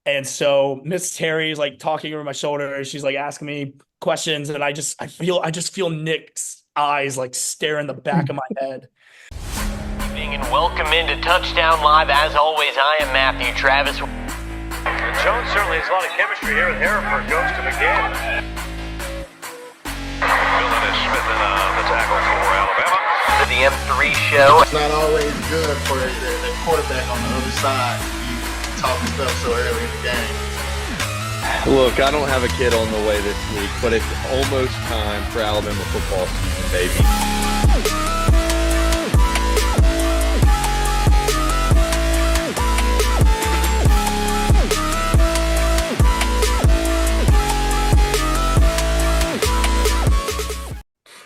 And so Miss Terry's like talking over my shoulder. She's like asking me questions, and I just feel Nick's eyes like stare in the back of my head. And welcome into Touchdown Live. As always, I am Matthew Travis. Jones certainly has a lot of chemistry here at Hereford. Goes to McGinn. McMillon is Smith in the tackle for Alabama. To the M3 show. It's not always good for the quarterback on the other side to be talking stuff so early in the game. Look, I don't have a kid on the way this week, but it's almost time for Alabama football season, baby.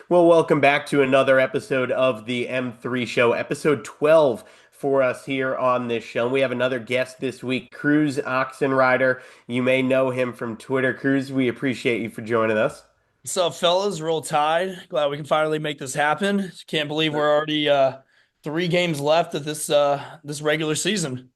Well, welcome back to another episode of the M3 Show, episode 12 for us here on this show. And we have another guest this week, Cruz Oxenreider. You may know him from Twitter. Cruz, we appreciate you for joining us. What's up, fellas? Roll Tide. Glad we can finally make this happen. Can't believe we're already 3 games left of this regular season.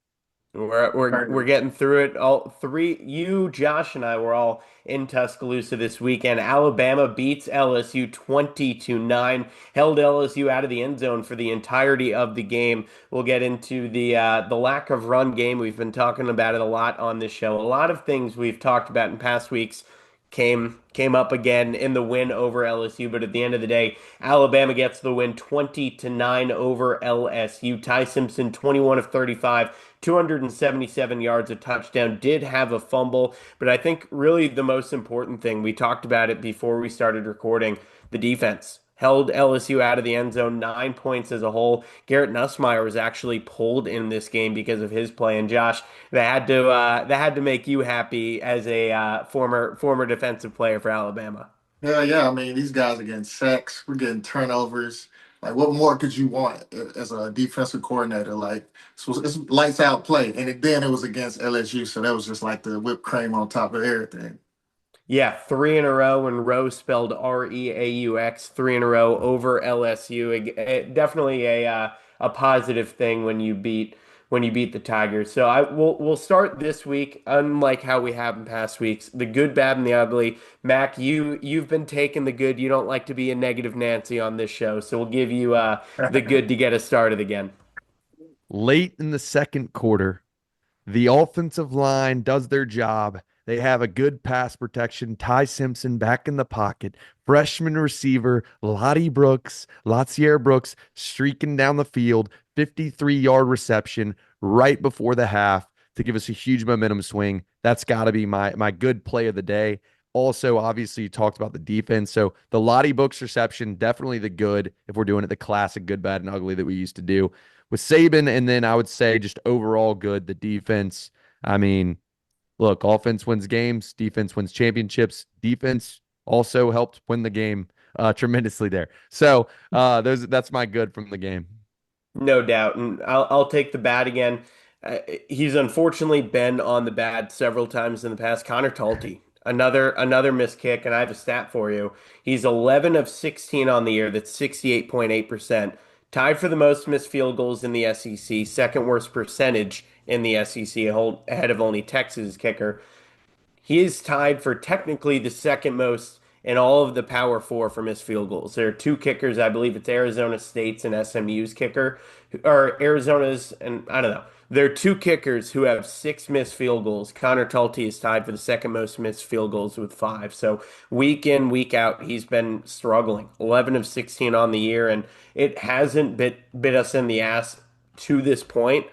We're getting through it. All three, you, Josh, and I were all in Tuscaloosa this weekend. Alabama beats LSU 20-9, held LSU out of the end zone for the entirety of the game. We'll get into the lack of run game. We've been talking about it a lot on this show. A lot of things we've talked about in past weeks came up again in the win over LSU, but at the end of the day, Alabama gets the win 20-9 over LSU. Ty Simpson, 21 of 35, 277 yards, a touchdown, did have a fumble, but I think really the most important thing, we talked about it before we started recording, the defense held LSU out of the end zone, 9 points as a whole. Garrett Nussmeier was actually pulled in this game because of his play. And Josh, that had to make you happy as a former defensive player for Alabama. Yeah. I mean, these guys are getting sacks. We're getting turnovers. Like, what more could you want as a defensive coordinator? Like, so it's lights out play. And then it was against LSU, so that was just like the whipped cream on top of everything. Yeah, three in a row, and row spelled Reaux, three in a row over LSU. Definitely a positive thing when you beat the Tigers. So we'll start this week, unlike how we have in past weeks, the good, bad, and the ugly. Mac, you've been taking the good. You don't like to be a negative Nancy on this show, so we'll give you the good to get us started again. Late in the second quarter, the offensive line does their job. They have a good pass protection. Ty Simpson back in the pocket. Freshman receiver Lottie Brooks, Latier Brooks streaking down the field. 53-yard reception right before the half to give us a huge momentum swing. That's got to be my good play of the day. Also, obviously, you talked about the defense. So the Lottie Brooks reception, definitely the good if we're doing it the classic good, bad, and ugly that we used to do with Saban. And then I would say just overall good, the defense. I mean, look, offense wins games, defense wins championships. Defense also helped win the game tremendously there. So that's my good from the game. No doubt, and I'll take the bad again. He's unfortunately been on the bad several times in the past. Connor Talty, another missed kick, and I have a stat for you. He's 11 of 16 on the year. That's 68.8%. Tied for the most missed field goals in the SEC, second worst percentage in the SEC, ahead of only Texas kicker. He is tied for technically the second most in all of the Power Four for missed field goals. There are two kickers. I believe it's Arizona State's and SMU's kicker, or Arizona's, and I don't know. There are two kickers who have 6 missed field goals. Connor Talty is tied for the second most missed field goals with 5. So week in, week out, he's been struggling. 11 of 16 on the year, and it hasn't bit us in the ass to this point,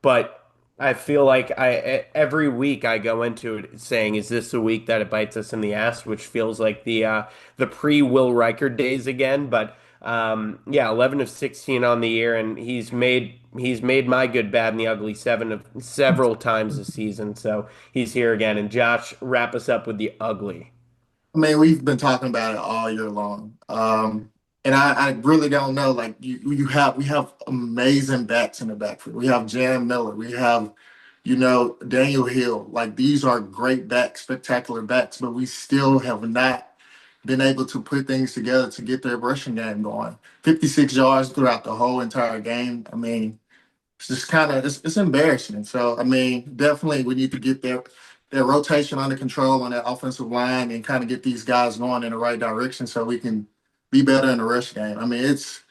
but I feel like every week I go into it saying, "Is this the week that it bites us in the ass?" Which feels like the pre Will Riker days again. But yeah, 11 of 16 on the year, and he's made my good, bad, and the ugly several times this season. So he's here again. And Josh, wrap us up with the ugly. I mean, we've been talking about it all year long. And I really don't know. Like we have amazing backs in the backfield. We have Jan Miller. We have, Daniel Hill. Like these are great backs, spectacular backs, but we still have not been able to put things together to get their rushing game going. 56 yards throughout the whole entire game. I mean, It's just kind of it's embarrassing. So I mean, definitely we need to get their rotation under control on that offensive line and kind of get these guys going in the right direction so we can be better in the rush game. I mean, it's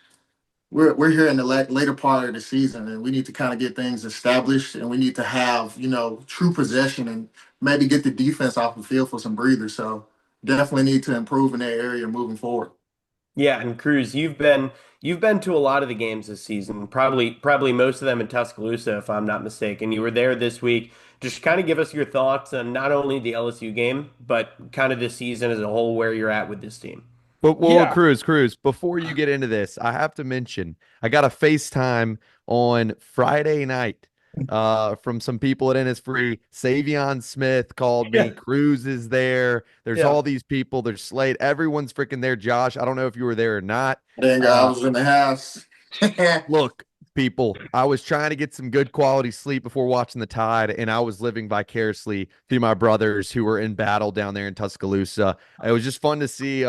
we're here in the later part of the season, and we need to kind of get things established, and we need to have true possession and maybe get the defense off the field for some breathers. So definitely need to improve in that area moving forward. Yeah, and Cruz, you've been to a lot of the games this season, probably most of them in Tuscaloosa, if I'm not mistaken. You were there this week. Just kind of give us your thoughts on not only the LSU game, but kind of this season as a whole, where you're at with this team. But well, Yeah. Cruz, before you get into this, I have to mention I got a FaceTime on Friday night from some people at Innisfree. Savion Smith called me. Yeah. Cruz is there. There's Yeah. all these people. There's Slade. Everyone's freaking there. Josh, I don't know if you were there or not. Then I Uh, was in the house. Look, people, I was trying to get some good quality sleep before watching the Tide, and I was living vicariously through my brothers who were in battle down there in Tuscaloosa. It was just fun to see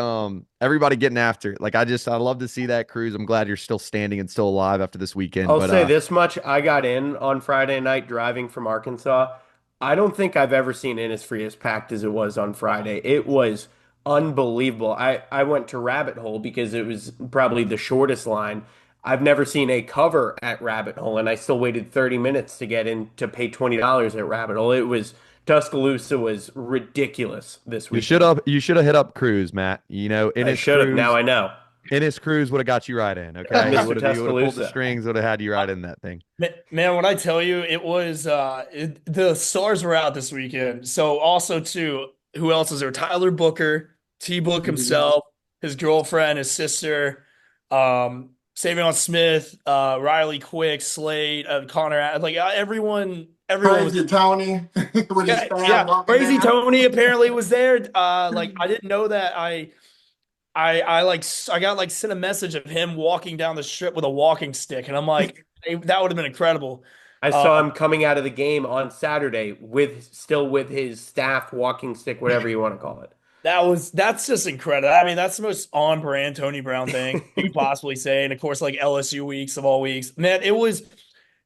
everybody getting after it. Like I love to see that, Cruz. I'm glad you're still standing and still alive after this weekend. I'll But say this much. I got in on Friday night driving from Arkansas. I don't think I've ever seen Innisfree as packed as it was on Friday. It was unbelievable. I went to Rabbit Hole because it was probably the shortest line. I've never seen a cover at Rabbit Hole, and I still waited 30 minutes to get in to pay $20 at Rabbit Hole. It was Tuscaloosa was ridiculous this weekend. you should have hit up Cruz, Matt. I should have. Now I know. Ennis Cruz would have got you right in. Okay, Mr. he would have pulled the Tuscaloosa. strings, would have had you right in that thing. Man, when I tell you, it was the stars were out this weekend. So also too, who else is there? Tyler Booker, T Book himself, his girlfriend, his sister, Savion Smith, Riley Quick, Slade, Connor, like everyone was. Crazy Tony with his Yeah, fam yeah. walking Crazy down. Tony apparently was there. Like I didn't know that. I got like sent a message of him walking down the strip with a walking stick, and I'm like, hey, that would have been incredible. I Uh, saw him coming out of the game on Saturday with his staff walking stick, whatever you want to call it. that's just incredible. I mean, that's the most on brand Tony Brown thing you could possibly say. And of course, like LSU weeks of all weeks, man, it was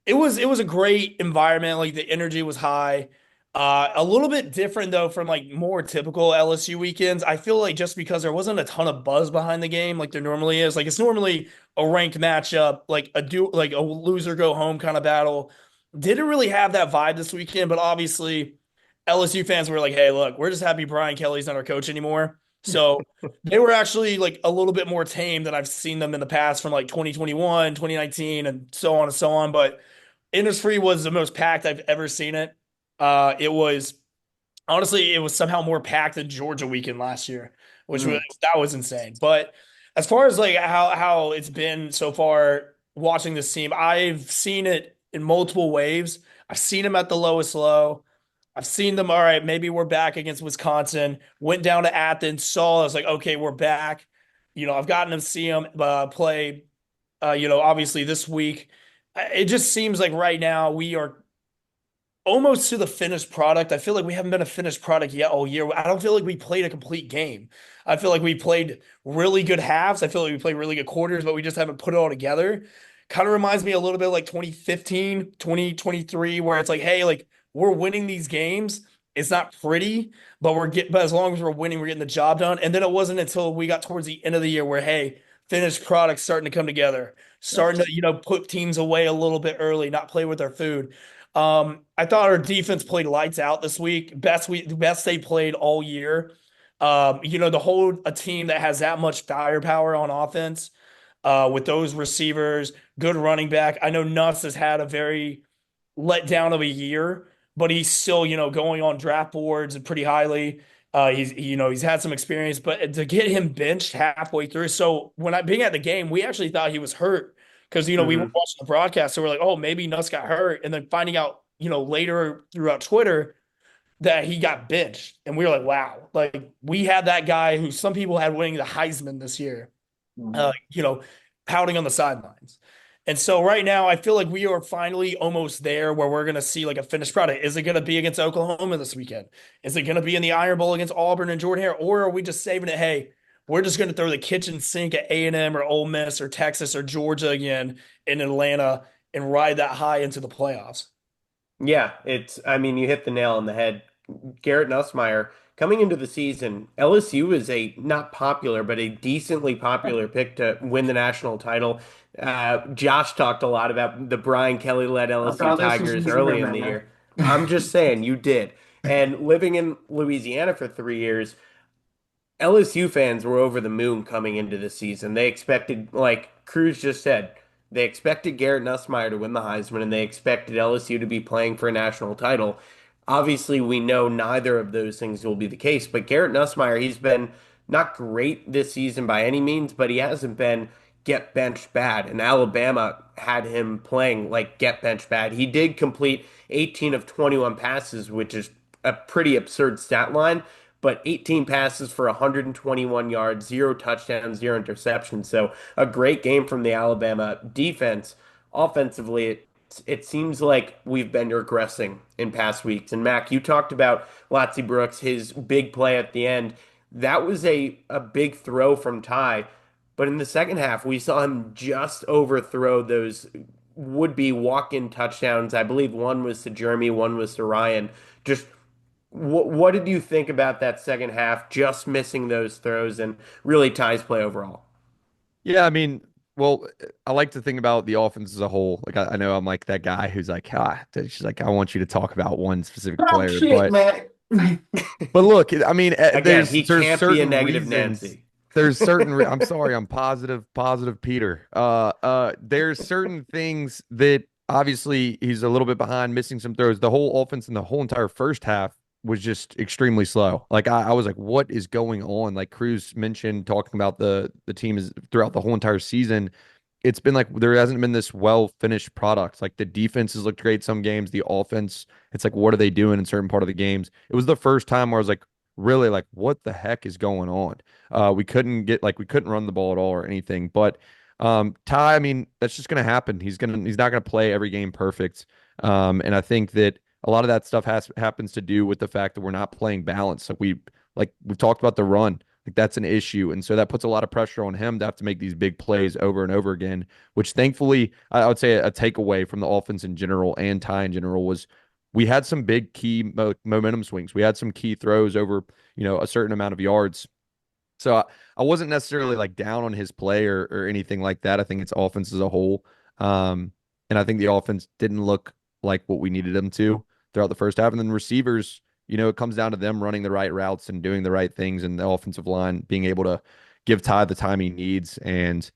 a great environment. Like the energy was high. A little bit different though from like more typical LSU weekends. I feel like just because there wasn't a ton of buzz behind the game like there normally is. Like it's normally a ranked matchup, like a loser go home kind of battle. Didn't really have that vibe this weekend, but obviously LSU fans were like, "Hey, look, we're just happy Brian Kelly's not our coach anymore." So they were actually like a little bit more tame than I've seen them in the past from like 2021, 2019, and so on and so on. But Innisfree was the most packed I've ever seen it. It was honestly, it was somehow more packed than Georgia weekend last year, which was Mm. that was insane. But as far as like how it's been so far watching this team, I've seen it in multiple waves. I've seen them at the lowest low. I've seen them. All right, maybe we're back against Wisconsin. Went down to Athens, saw. I was like, okay, we're back. I've gotten to see them play. Obviously this week. It just seems like right now we are almost to the finished product. I feel like we haven't been a finished product yet all year. I don't feel like we played a complete game. I feel like we played really good halves. I feel like we played really good quarters, but we just haven't put it all together. Kind of reminds me a little bit like 2015, 2023, where it's like, hey, like we're winning these games. It's not pretty, but as long as we're winning, we're getting the job done. And then it wasn't until we got towards the end of the year where, hey, finished product starting to come together, starting to, put teams away a little bit early, not play with their food. I thought our defense played lights out this week. The best they played all year. To hold a team that has that much firepower on offense, with those receivers, good running back. I know Nuss has had a very let down of a year, but he's still, going on draft boards and pretty highly. He's had some experience, but to get him benched halfway through. So when being at the game, we actually thought he was hurt because, we were Hmm. watching the broadcast. So we're like, oh, maybe Nuss got hurt. And then finding out, later throughout Twitter that he got benched. And we were like, wow, like we had that guy who some people had winning the Heisman this year, Mhm. pouting on the sidelines. And so right now, I feel like we are finally almost there where we're going to see like a finished product. Is it going to be against Oklahoma this weekend? Is it going to be in the Iron Bowl against Auburn and Jordan Hare? Or are we just saving it? Hey, we're just going to throw the kitchen sink at A&M or Ole Miss or Texas or Georgia again in Atlanta and ride that high into the playoffs. Yeah, I mean, you hit the nail on the head. Garrett Nussmeier, coming into the season, LSU is a not popular, but a decently popular pick to win the national title. Josh talked a lot about the Brian Kelly-led I LSU thought this was Tigers moving, early in the man. year. I'm just saying, you did. And living in Louisiana for 3 years, LSU fans were over the moon coming into the season. They expected, like Cruz just said, they expected Garrett Nussmeier to win the Heisman and they expected LSU to be playing for a national title. Obviously, we know neither of those things will be the case, but Garrett Nussmeier, he's been not great this season by any means, but he hasn't been get benched bad. And Alabama had him playing like get benched bad. He did complete 18 of 21 passes, which is a pretty absurd stat line, but 18 passes for 121 yards, zero touchdowns, zero interceptions. So a great game from the Alabama defense. Offensively, it seems like we've been regressing in past weeks. And Mac, you talked about Latsy Brooks, his big play at the end. That was a big throw from Ty. But in the second half, we saw him just overthrow those would-be walk-in touchdowns. I believe one was to Jeremy, one was to Ryan. Just what did you think about that second half, just missing those throws and really Ty's play overall? Yeah, I mean, well, I like to think about the offense as a whole. Like I know I'm like that guy who's like, she's like, I want you to talk about one specific Talk player, shit, but man. look, I mean, Again, there's he can't be a certain negative reasons. Nancy. I'm sorry, I'm positive Peter. There's certain things that obviously he's a little bit behind, missing some throws. The whole offense in the whole entire first half was just extremely slow. Like I was like, what is going on? Like Cruz mentioned, talking about the team is throughout the whole entire season. It's been like there hasn't been this well finished product. Like the defense has looked great some games. The offense, it's like, what are they doing in certain part of the games? It was the first time where I was like, really like, what the heck is going on? We couldn't run the ball at all or anything. But Ty, I mean, that's just gonna happen. He's not gonna play every game perfect. And I think that a lot of that stuff happens to do with the fact that we're not playing balance. We've talked about the run. Like that's an issue. And so that puts a lot of pressure on him to have to make these big plays over and over again, which thankfully I would say a takeaway from the offense in general and Ty in general was we had some big key momentum swings. We had some key throws over, a certain amount of yards. So I wasn't necessarily like down on his play or anything like that. I think it's offense as a whole. And I think the offense didn't look like what we needed them to throughout the first half. And then receivers, it comes down to them running the right routes and doing the right things and the offensive line being able to give Ty the time he needs. And,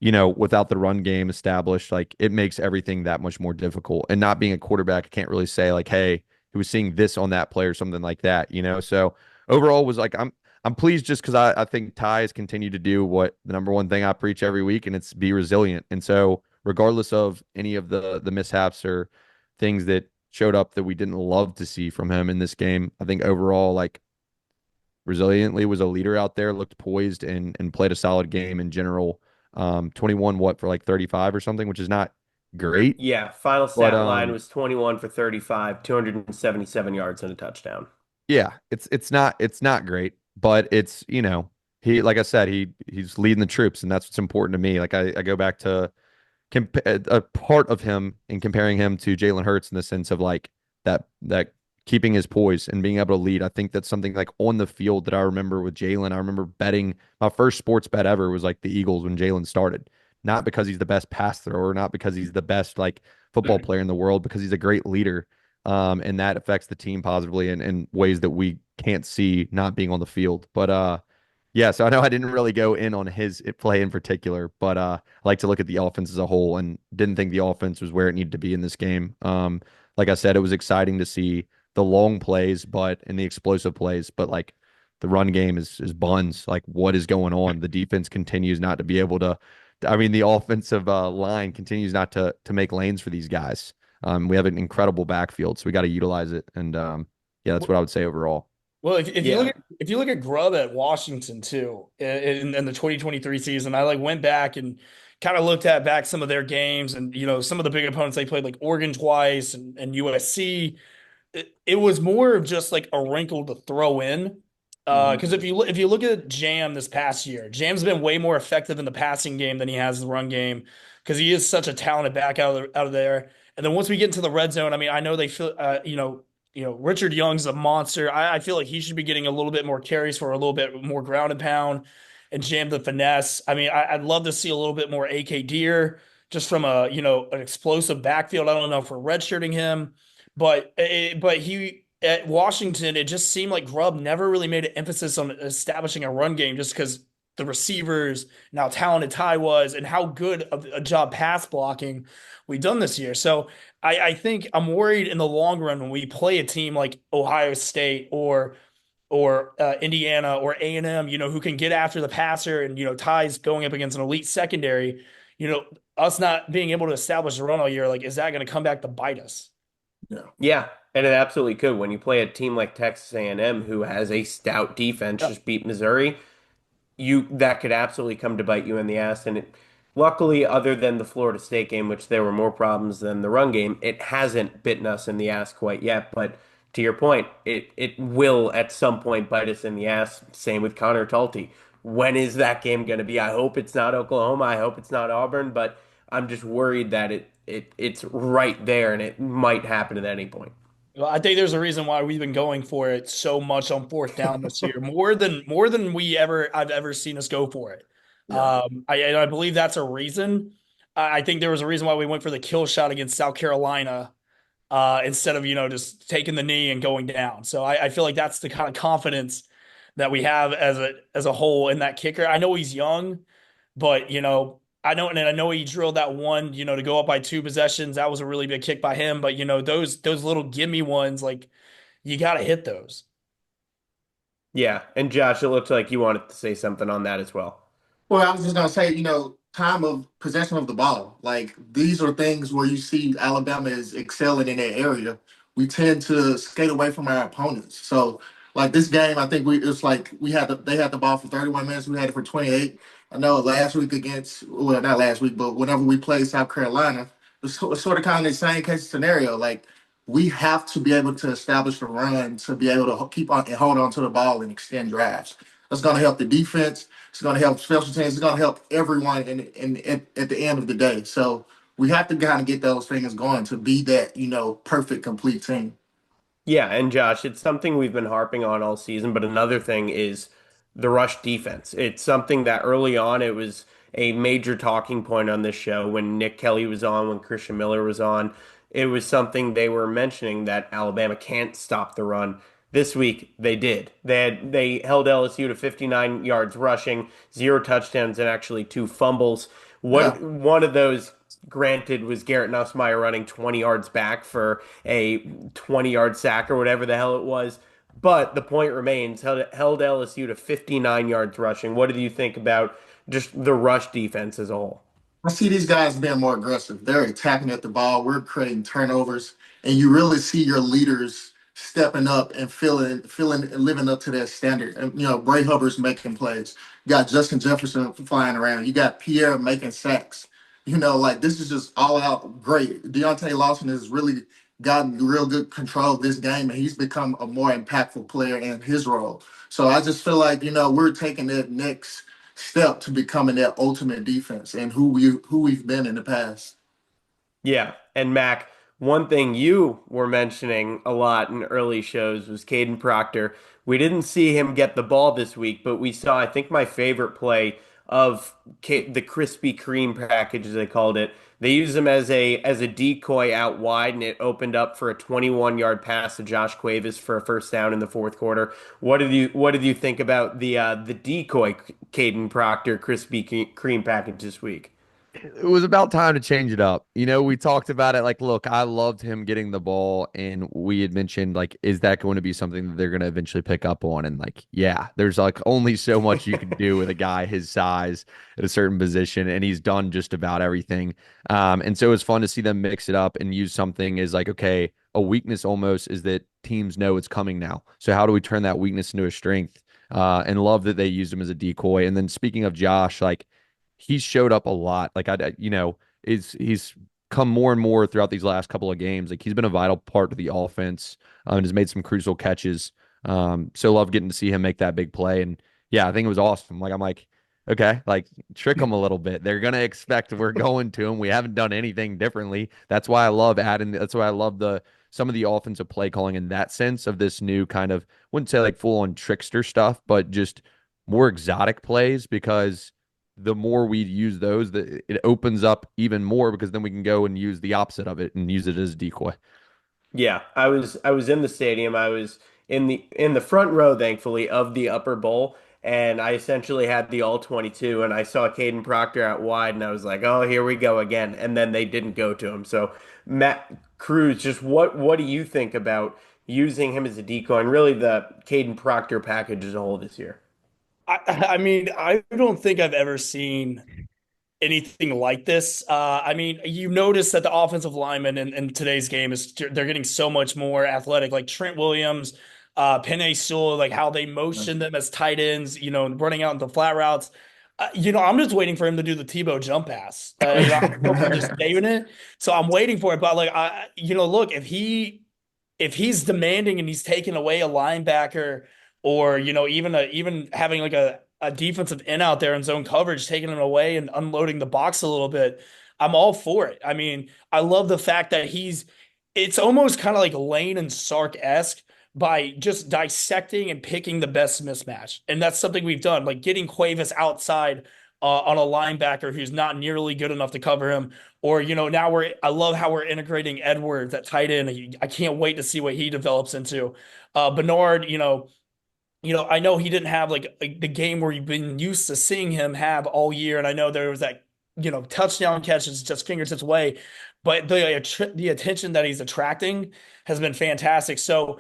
without the run game established, like it makes everything that much more difficult. And not being a quarterback, I can't really say like, hey, he was seeing this on that play or something like that. So overall was like, I'm pleased just because I think Ty has continued to do what the number one thing I preach every week, and it's be resilient. And so regardless of any of the mishaps or things that showed up that we didn't love to see from him in this game, I think overall, like resiliently was a leader out there, looked poised and played a solid game in general. 21 what for like 35 or something, which is not great. Yeah, final But stat line was 21 for 35, 277 yards and a touchdown. yeah, it's not great, but it's, he like I said, he's leading the troops, and that's what's important to me. Like I go back to a part of him and comparing him to Jalen Hurts in the sense of like that keeping his poise and being able to lead. I think that's something like on the field that I remember with Jalen. I remember betting my first sports bet ever was like the Eagles when Jalen started. Not because he's the best pass thrower, not because he's the best like football player in the world, because he's a great leader. And that affects the team positively in ways that we can't see not being on the field. But yeah, so I know I didn't really go in on his play in particular, but I like to look at the offense as a whole and didn't think the offense was where it needed to be in this game. Like I said, it was exciting to see the long plays, but and the explosive plays, but like the run game is buns. Like what is going on? The defense continues not to be able to. I mean, the offensive line continues not to make lanes for these guys. We have an incredible backfield, so we got to utilize it. And yeah, that's what I would say overall. Well, if you Yeah. look at Grubb at Washington too in the 2023 season, I like went back and kind of looked at back some of their games and some of the big opponents they played like Oregon twice and USC. It was more of just like a wrinkle to throw in. Because if you look at Jam this past year, Jam's been way more effective in the passing game than he has the run game. because he is such a talented back out of there. And then once we get into the red zone, I mean, I know they feel, Richard Young's a monster. I feel like he should be getting a little bit more carries for a little bit more ground and pound and jam the finesse. I mean, I'd love to see a little bit more AK Deer just from an explosive backfield. I don't know if we're redshirting him, but he at Washington, it just seemed like Grubb never really made an emphasis on establishing a run game just because the receivers and how talented Ty was and how good of a job pass blocking we've done this year. So I think I'm worried in the long run when we play a team like Ohio State or Indiana or A&M, who can get after the passer and, Ty's going up against an elite secondary, us not being able to establish a run all year, like, is that going to come back to bite us? Yeah. Yeah, and it absolutely could. When you play a team like Texas A&M, who has a stout defense, Yeah. just beat Missouri, you that could absolutely come to bite you in the ass. And luckily, other than the Florida State game, which there were more problems than the run game, it hasn't bitten us in the ass quite yet. But to your point, it will at some point bite us in the ass. Same with Connor Tulty. When is that game going to be? I hope it's not Oklahoma. I hope it's not Auburn. But I'm just worried that it's right there and it might happen at any point. Well, I think there's a reason why we've been going for it so much on fourth down this year, more than I've ever seen us go for it. Yeah. I believe that's a reason. I think there was a reason why we went for the kill shot against South Carolina instead of just taking the knee and going down. So I feel like that's the kind of confidence that we have as a whole in that kicker. I know he's young, but I know he drilled that one, to go up by two possessions. That was a really big kick by him. But those little gimme ones, like you got to hit those. Yeah, and Josh, it looked like you wanted to say something on that as well. Well, I was just gonna say, time of possession of the ball. Like these are things where you see Alabama is excelling in that area. We tend to skate away from our opponents. So, like this game, I think it's like they had the ball for 31 minutes. We had it for 28. I know last week well, not last week, but whenever we played South Carolina, it's sort of kind of the same case scenario. Like we have to be able to establish a run to be able to keep on and hold on to the ball and extend drives. That's going to help the defense. It's going to help special teams. It's going to help everyone at the end of the day. So we have to kind of get those things going to be that, perfect, complete team. Yeah, and Josh, it's something we've been harping on all season, but another thing is the rush defense. It's something that early on it was a major talking point on this show when Nick Kelly was on, when Christian Miller was on. It was something they were mentioning that Alabama can't stop the run. This week they did. They held LSU to 59 yards rushing, zero touchdowns, and actually two fumbles. Yeah. One of those, granted, was Garrett Nussmeier running 20 yards back for a 20-yard sack or whatever the hell it was. But the point remains, held LSU to 59 yards rushing. What do you think about just the rush defense as a whole? I see these guys being more aggressive. They're attacking at the ball. We're creating turnovers, and you really see your leaders stepping up and feeling, and living up to that standard. And Bray Hubbard's making plays. You got Justin Jefferson flying around. You got Pierre making sacks. Like this is just all out great. Deontay Lawson has really gotten real good control of this game, and he's become a more impactful player in his role. So I just feel like we're taking that next step to becoming that ultimate defense and who we've been in the past. Yeah, and Mac, one thing you were mentioning a lot in early shows was Caden Proctor. We didn't see him get the ball this week, but we saw, I think, my favorite play of the Krispy Kreme package, as they called it. They used him as a decoy out wide, and it opened up for a 21-yard pass to Josh Cuevas for a first down in the fourth quarter. What did you think about the decoy Caden Proctor Krispy Kreme package this week? It was about time to change it up. We talked about it. Like, look, I loved him getting the ball, and we had mentioned, like, is that going to be something that they're going to eventually pick up on? And like, yeah, there's like only so much you can do with a guy his size at a certain position, and he's done just about everything. And so it was fun to see them mix it up and use something as like, okay, a weakness almost is that teams know it's coming now. So how do we turn that weakness into a strength? And love that they used him as a decoy. And then speaking of Josh, like, he's showed up a lot. Like he's come more and more throughout these last couple of games. Like he's been a vital part of the offense and has made some crucial catches. So love getting to see him make that big play. And yeah, I think it was awesome. Like I'm like, Okay, like trick them a little bit. They're gonna expect we're going to them. We haven't done anything differently. That's why I love adding. That's why I love the some of the offensive play calling in that sense of this new kind of wouldn't say like full on trickster stuff, but just more exotic plays because the more we use those, it opens up even more because then we can go and use the opposite of it and use it as a decoy. Yeah, I was in the stadium. I was in the front row, thankfully, of the upper bowl, and I essentially had the all 22, and I saw Caden Proctor out wide, and I was like, "Oh, here we go again." And then they didn't go to him. So Matt Cruz, just what do you think about using him as a decoy and really the Caden Proctor package as a whole this year? I mean, I don't think I've ever seen anything like this. I mean, you notice that the offensive linemen in today's game is they're getting so much more athletic, like Trent Williams, Penei Sewell, like how they motion them as tight ends, running out into flat routes. I'm just waiting for him to do the Tebow jump pass. I don't know if I'm just saving it, so I'm waiting for it. But like, look, if he's demanding and he's taking away a linebacker or even having like a defensive end out there in zone coverage, taking him away and unloading the box a little bit, I'm all for it. I mean, I love the fact that it's almost kind of like Lane and Sark-esque by just dissecting and picking the best mismatch. And that's something we've done, like getting Cuevas outside on a linebacker who's not nearly good enough to cover him. Or, now I love how we're integrating Edwards at tight end. I can't wait to see what he develops into. Bernard, I know he didn't have like the game where you've been used to seeing him have all year, and I know there was that touchdown catch is just fingertips away, but the attention that he's attracting has been fantastic. So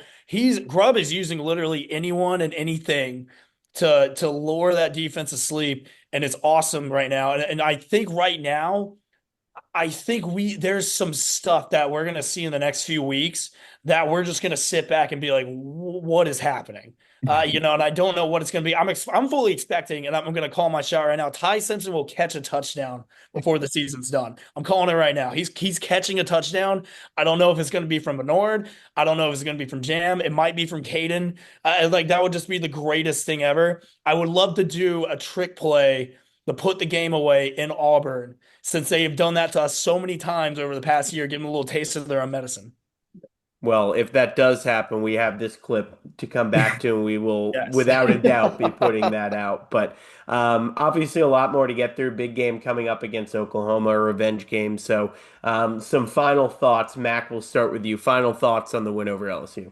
Grubb is using literally anyone and anything to lure that defense asleep, and it's awesome right now. And I think right now I think there's some stuff that we're gonna see in the next few weeks that we're just gonna sit back and be like, what is happening? And I don't know what it's gonna be. I'm fully expecting, and I'm gonna call my shot right now. Ty Simpson will catch a touchdown before the season's done. I'm calling it right now. He's catching a touchdown. I don't know if it's gonna be from Bernard. I don't know if it's gonna be from Jam. It might be from Caden. Like that would just be the greatest thing ever. I would love to do a trick play to put the game away in Auburn since they have done that to us so many times over the past year, giving them a little taste of their own medicine. Well, if that does happen, we have this clip to come back to, and we will, Yes. without a doubt, be putting that out. But obviously, a lot more to get through. Big game coming up against Oklahoma, a revenge game. So, some final thoughts. Mac, we'll start with you. Final thoughts on the win over LSU.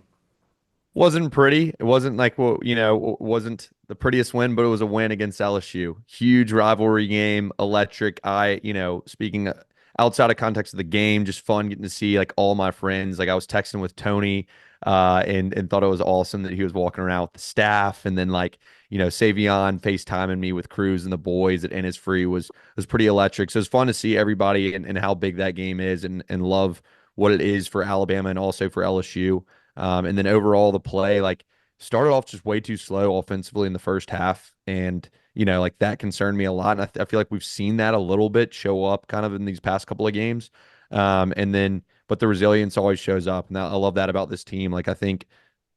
Wasn't pretty. It wasn't like wasn't the prettiest win, but it was a win against LSU. Huge rivalry game, electric. Speaking outside of context of the game, just fun getting to see like all my friends. Like I was texting with Tony, and thought it was awesome that he was walking around with the staff, and then like Savion FaceTiming me with Cruz and the boys at Innisfree was pretty electric. So it's fun to see everybody and how big that game is, and love what it is for Alabama and also for LSU. And then overall, the play like started off just way too slow offensively in the first half, and like that concerned me a lot. And I feel like we've seen that a little bit show up kind of in these past couple of games. But the resilience always shows up, and I love that about this team. Like I think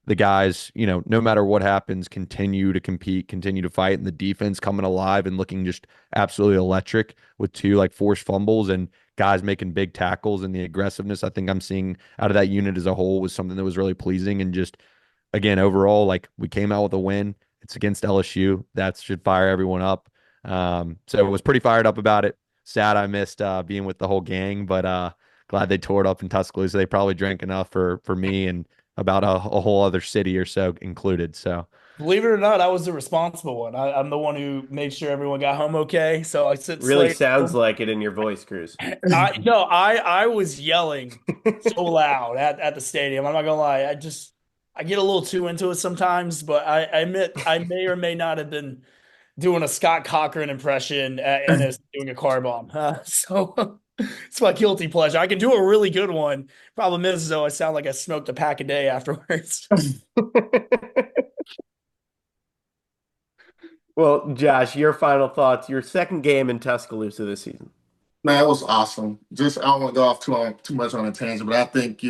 the guys, no matter what happens, continue to compete, continue to fight, and the defense coming alive and looking just absolutely electric with two like forced fumbles and guys making big tackles, and the aggressiveness I think I'm seeing out of that unit as a whole was something that was really pleasing. And just again, overall, like we came out with a win. It's against LSU. That should fire everyone up. So I was pretty fired up about it. Sad I missed being with the whole gang, but glad they tore it up in Tuscaloosa. They probably drank enough for me and about a whole other city or so included. So Believe it or not, I was the responsible one. I'm the one who made sure everyone got home okay. So I sit Really Slade. sounds like it in your voice, Cruz. I was yelling so loud at the stadium. I'm not gonna lie. I get a little too into it sometimes, but I admit I may or may not have been doing a Scott Cochran impression and doing a car bomb. So it's my guilty pleasure. I can do a really good one. Problem is, though, I sound like I smoked a pack a day afterwards. Well, Josh, your final thoughts, your second game in Tuscaloosa this season. Man, it was awesome. Just I don't want to go off too much on a tangent, but I think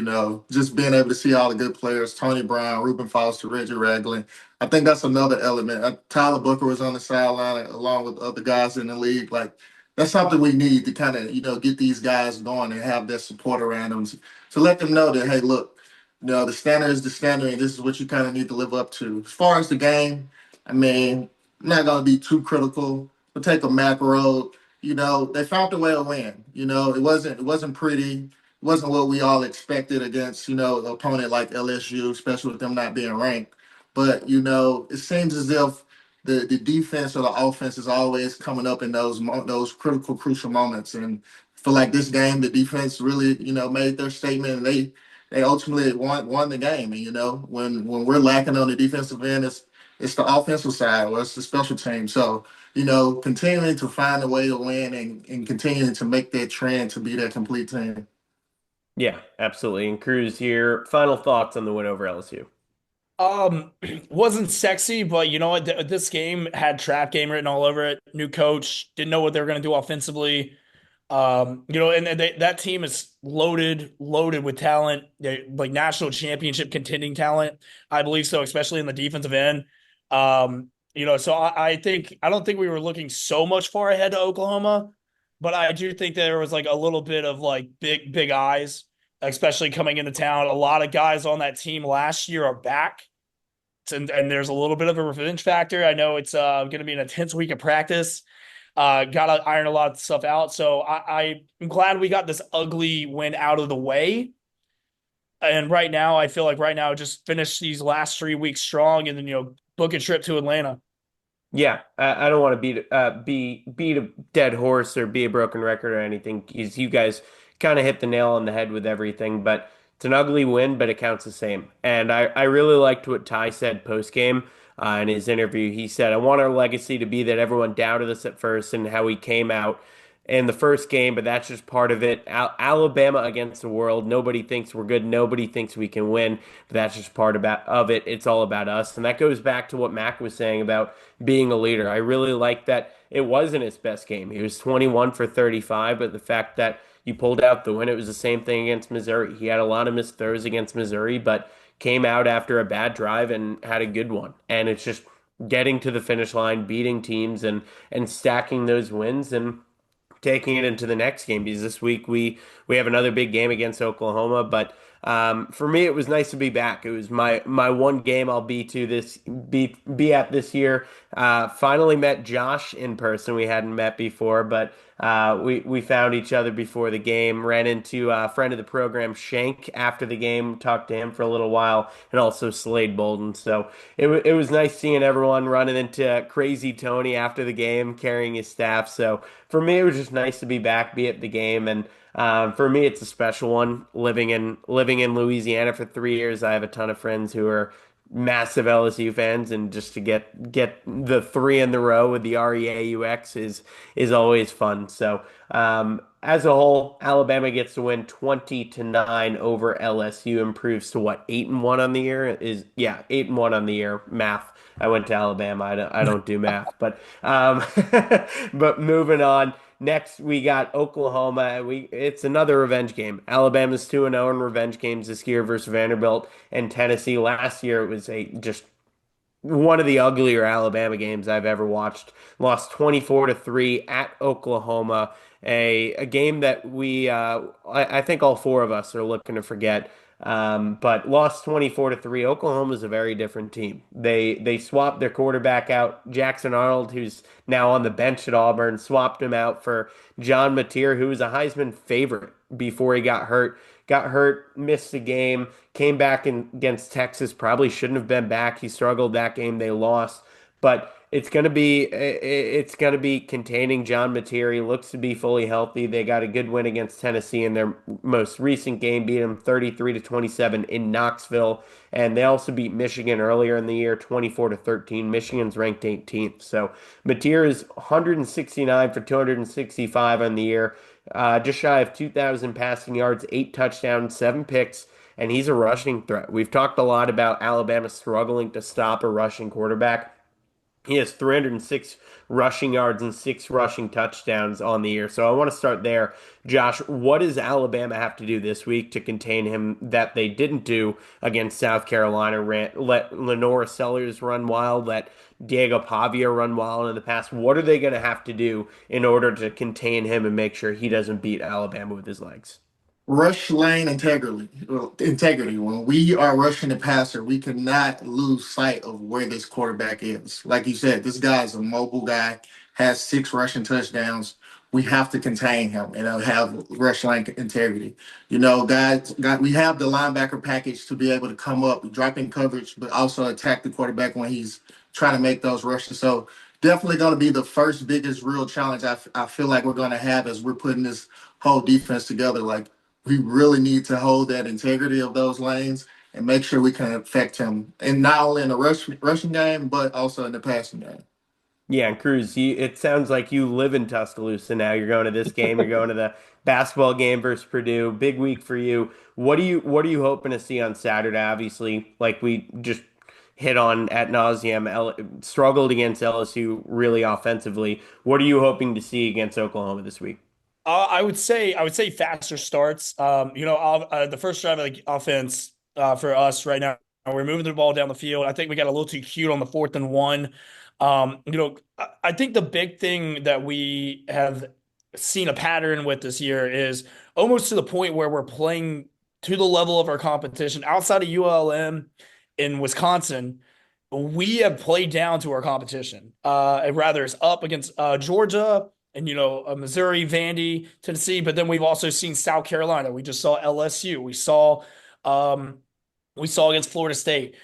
just being able to see all the good players, Tony Brown, Reuben Foster, Reggie Ragland. I think that's another element. Tyler Booker was on the sideline along with other guys in the league. Like that's something we need to kind of get these guys going and have their support around them to let them know that hey, look, the standard is the standard, and this is what you kind of need to live up to. As far as the game, I mean, I'm not gonna be too critical. We'll take a macro. They found a way to win. It wasn't pretty. It wasn't what we all expected against, an opponent like LSU, especially with them not being ranked. But, it seems as if the defense or the offense is always coming up in those critical, crucial moments. And I feel like this game, the defense really, made their statement and they ultimately won the game. And, when we're lacking on the defensive end, it's the offensive side or it's the special team. So, continuing to find a way to win and continuing to make that trend to be that complete team. Yeah, absolutely. And Cruz here. Final thoughts on the win over LSU. Wasn't sexy, but you know what? This game had trap game written all over it. New coach, didn't know what they were going to do offensively. That team is loaded with talent, like national championship contending talent. I believe so, especially in the defensive end. So I don't think we were looking so much far ahead to Oklahoma, but I do think there was like a little bit of like big eyes, especially coming into town. A lot of guys on that team last year are back. And there's a little bit of a revenge factor. I know it's going to be an intense week of practice. Got to iron a lot of stuff out. So I'm glad we got this ugly win out of the way. And right now, I feel like just finish these last 3 weeks strong, and then book a trip to Atlanta. Yeah, I don't want to beat a dead horse or be a broken record or anything, because you guys kind of hit the nail on the head with everything. But it's an ugly win, but it counts the same. And I really liked what Ty said post game in his interview. He said, "I want our legacy to be that everyone doubted us at first and how we came out in the first game, but that's just part of it. Alabama against the world. Nobody thinks we're good. Nobody thinks we can win. But that's just part of it. It's all about us." And that goes back to what Mac was saying about being a leader. I really like that it wasn't his best game. He was 21 for 35, but the fact that you pulled out the win, it was the same thing against Missouri. He had a lot of missed throws against Missouri, but came out after a bad drive and had a good one. And it's just getting to the finish line, beating teams and stacking those wins and taking it into the next game, because this week we have another big game against Oklahoma. But for me, it was nice to be back. It was my one game I'll be at this year. Finally met Josh in person. We hadn't met before, but we found each other before the game. Ran into a friend of the program, Shank, after the game. Talked to him for a little while, and also Slade Bolden. So it was nice seeing everyone, running into Crazy Tony after the game, carrying his staff. So for me, it was just nice to be back, be at the game, and for me, it's a special one. Living in Louisiana for 3 years, I have a ton of friends who are massive LSU fans, and just to get the three in the row with the REAUX is always fun. So as a whole, Alabama gets to win 20-9 over LSU, improves to what, 8-1 on the year? 8-1 on the year. Math. I went to Alabama. I don't do math, but but moving on. Next, we got Oklahoma. It's another revenge game. Alabama's 2-0 in revenge games this year versus Vanderbilt and Tennessee. Last year, it was just one of the uglier Alabama games I've ever watched. Lost 24-3 at Oklahoma. A game that I think all four of us are looking to forget. But lost 24-3. Oklahoma's a very different team. They swapped their quarterback out, Jackson Arnold, who's now on the bench at Auburn, swapped him out for John Mateer, who was a Heisman favorite before he got hurt. Got hurt, missed the game, came back against Texas, probably shouldn't have been back. He struggled that game, they lost. But it's gonna be containing John Mateer. He looks to be fully healthy. They got a good win against Tennessee in their most recent game, beat them 33-27 in Knoxville, and they also beat Michigan earlier in the year, 24-13. Michigan's ranked 18th. So Mateer is 169 for 265 on the year, just shy of 2,000 passing yards, 8 touchdowns, 7 picks. And he's a rushing threat. We've talked a lot about Alabama struggling to stop a rushing quarterback. He has 306 rushing yards and 6 rushing touchdowns on the year. So I want to start there. Josh, what does Alabama have to do this week to contain him that they didn't do against South Carolina? Let Lenora Sellers run wild, let Diego Pavia run wild in the past. What are they going to have to do in order to contain him and make sure he doesn't beat Alabama with his legs? Rush lane integrity. Integrity. When we are rushing the passer, we cannot lose sight of where this quarterback is. Like you said, this guy is a mobile guy, has 6 rushing touchdowns. We have to contain him and have rush lane integrity. We have the linebacker package to be able to come up, drop in coverage, but also attack the quarterback when he's trying to make those rushes. So definitely going to be the first biggest real challenge I feel like we're going to have as we're putting this whole defense together. Like we really need to hold that integrity of those lanes and make sure we can affect him, and not only in the rushing game, but also in the passing game. Yeah, and Cruz, it sounds like you live in Tuscaloosa now. You're going to this game. You're going to the basketball game versus Purdue. Big week for you. What are you hoping to see on Saturday? Obviously, like we just hit on at nauseum, struggled against LSU really offensively. What are you hoping to see against Oklahoma this week? I would say faster starts. The first drive of the offense for us right now, we're moving the ball down the field. I think we got a little too cute on the 4th and 1. I think the big thing that we have seen a pattern with this year is almost to the point where we're playing to the level of our competition outside of ULM in Wisconsin. We have played down to our competition. Rather, it's up against Georgia and Missouri, Vandy, Tennessee, but then we've also seen South Carolina. We just saw LSU. Um, we saw against Florida State.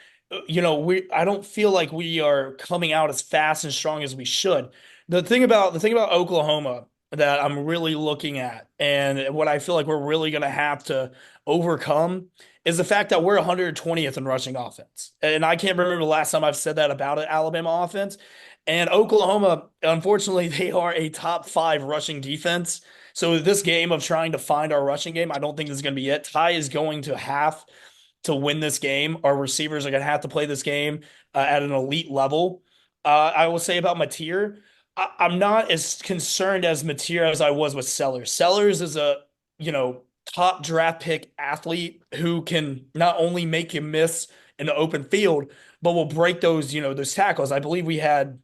We I don't feel like we are coming out as fast and strong as we should. The thing about Oklahoma that I'm really looking at, and what I feel like we're really going to have to overcome, is the fact that we're 120th in rushing offense. And I can't remember the last time I've said that about an Alabama offense. And Oklahoma, unfortunately, they are a top 5 rushing defense. So this game of trying to find our rushing game, I don't think this is going to be it. Ty is going to have to win this game. Our receivers are going to have to play this game at an elite level. I will say about Mateer, I'm not as concerned as Mateer as I was with Sellers. Sellers is a top draft pick athlete who can not only make you miss in the open field, but will break those tackles. I believe we had,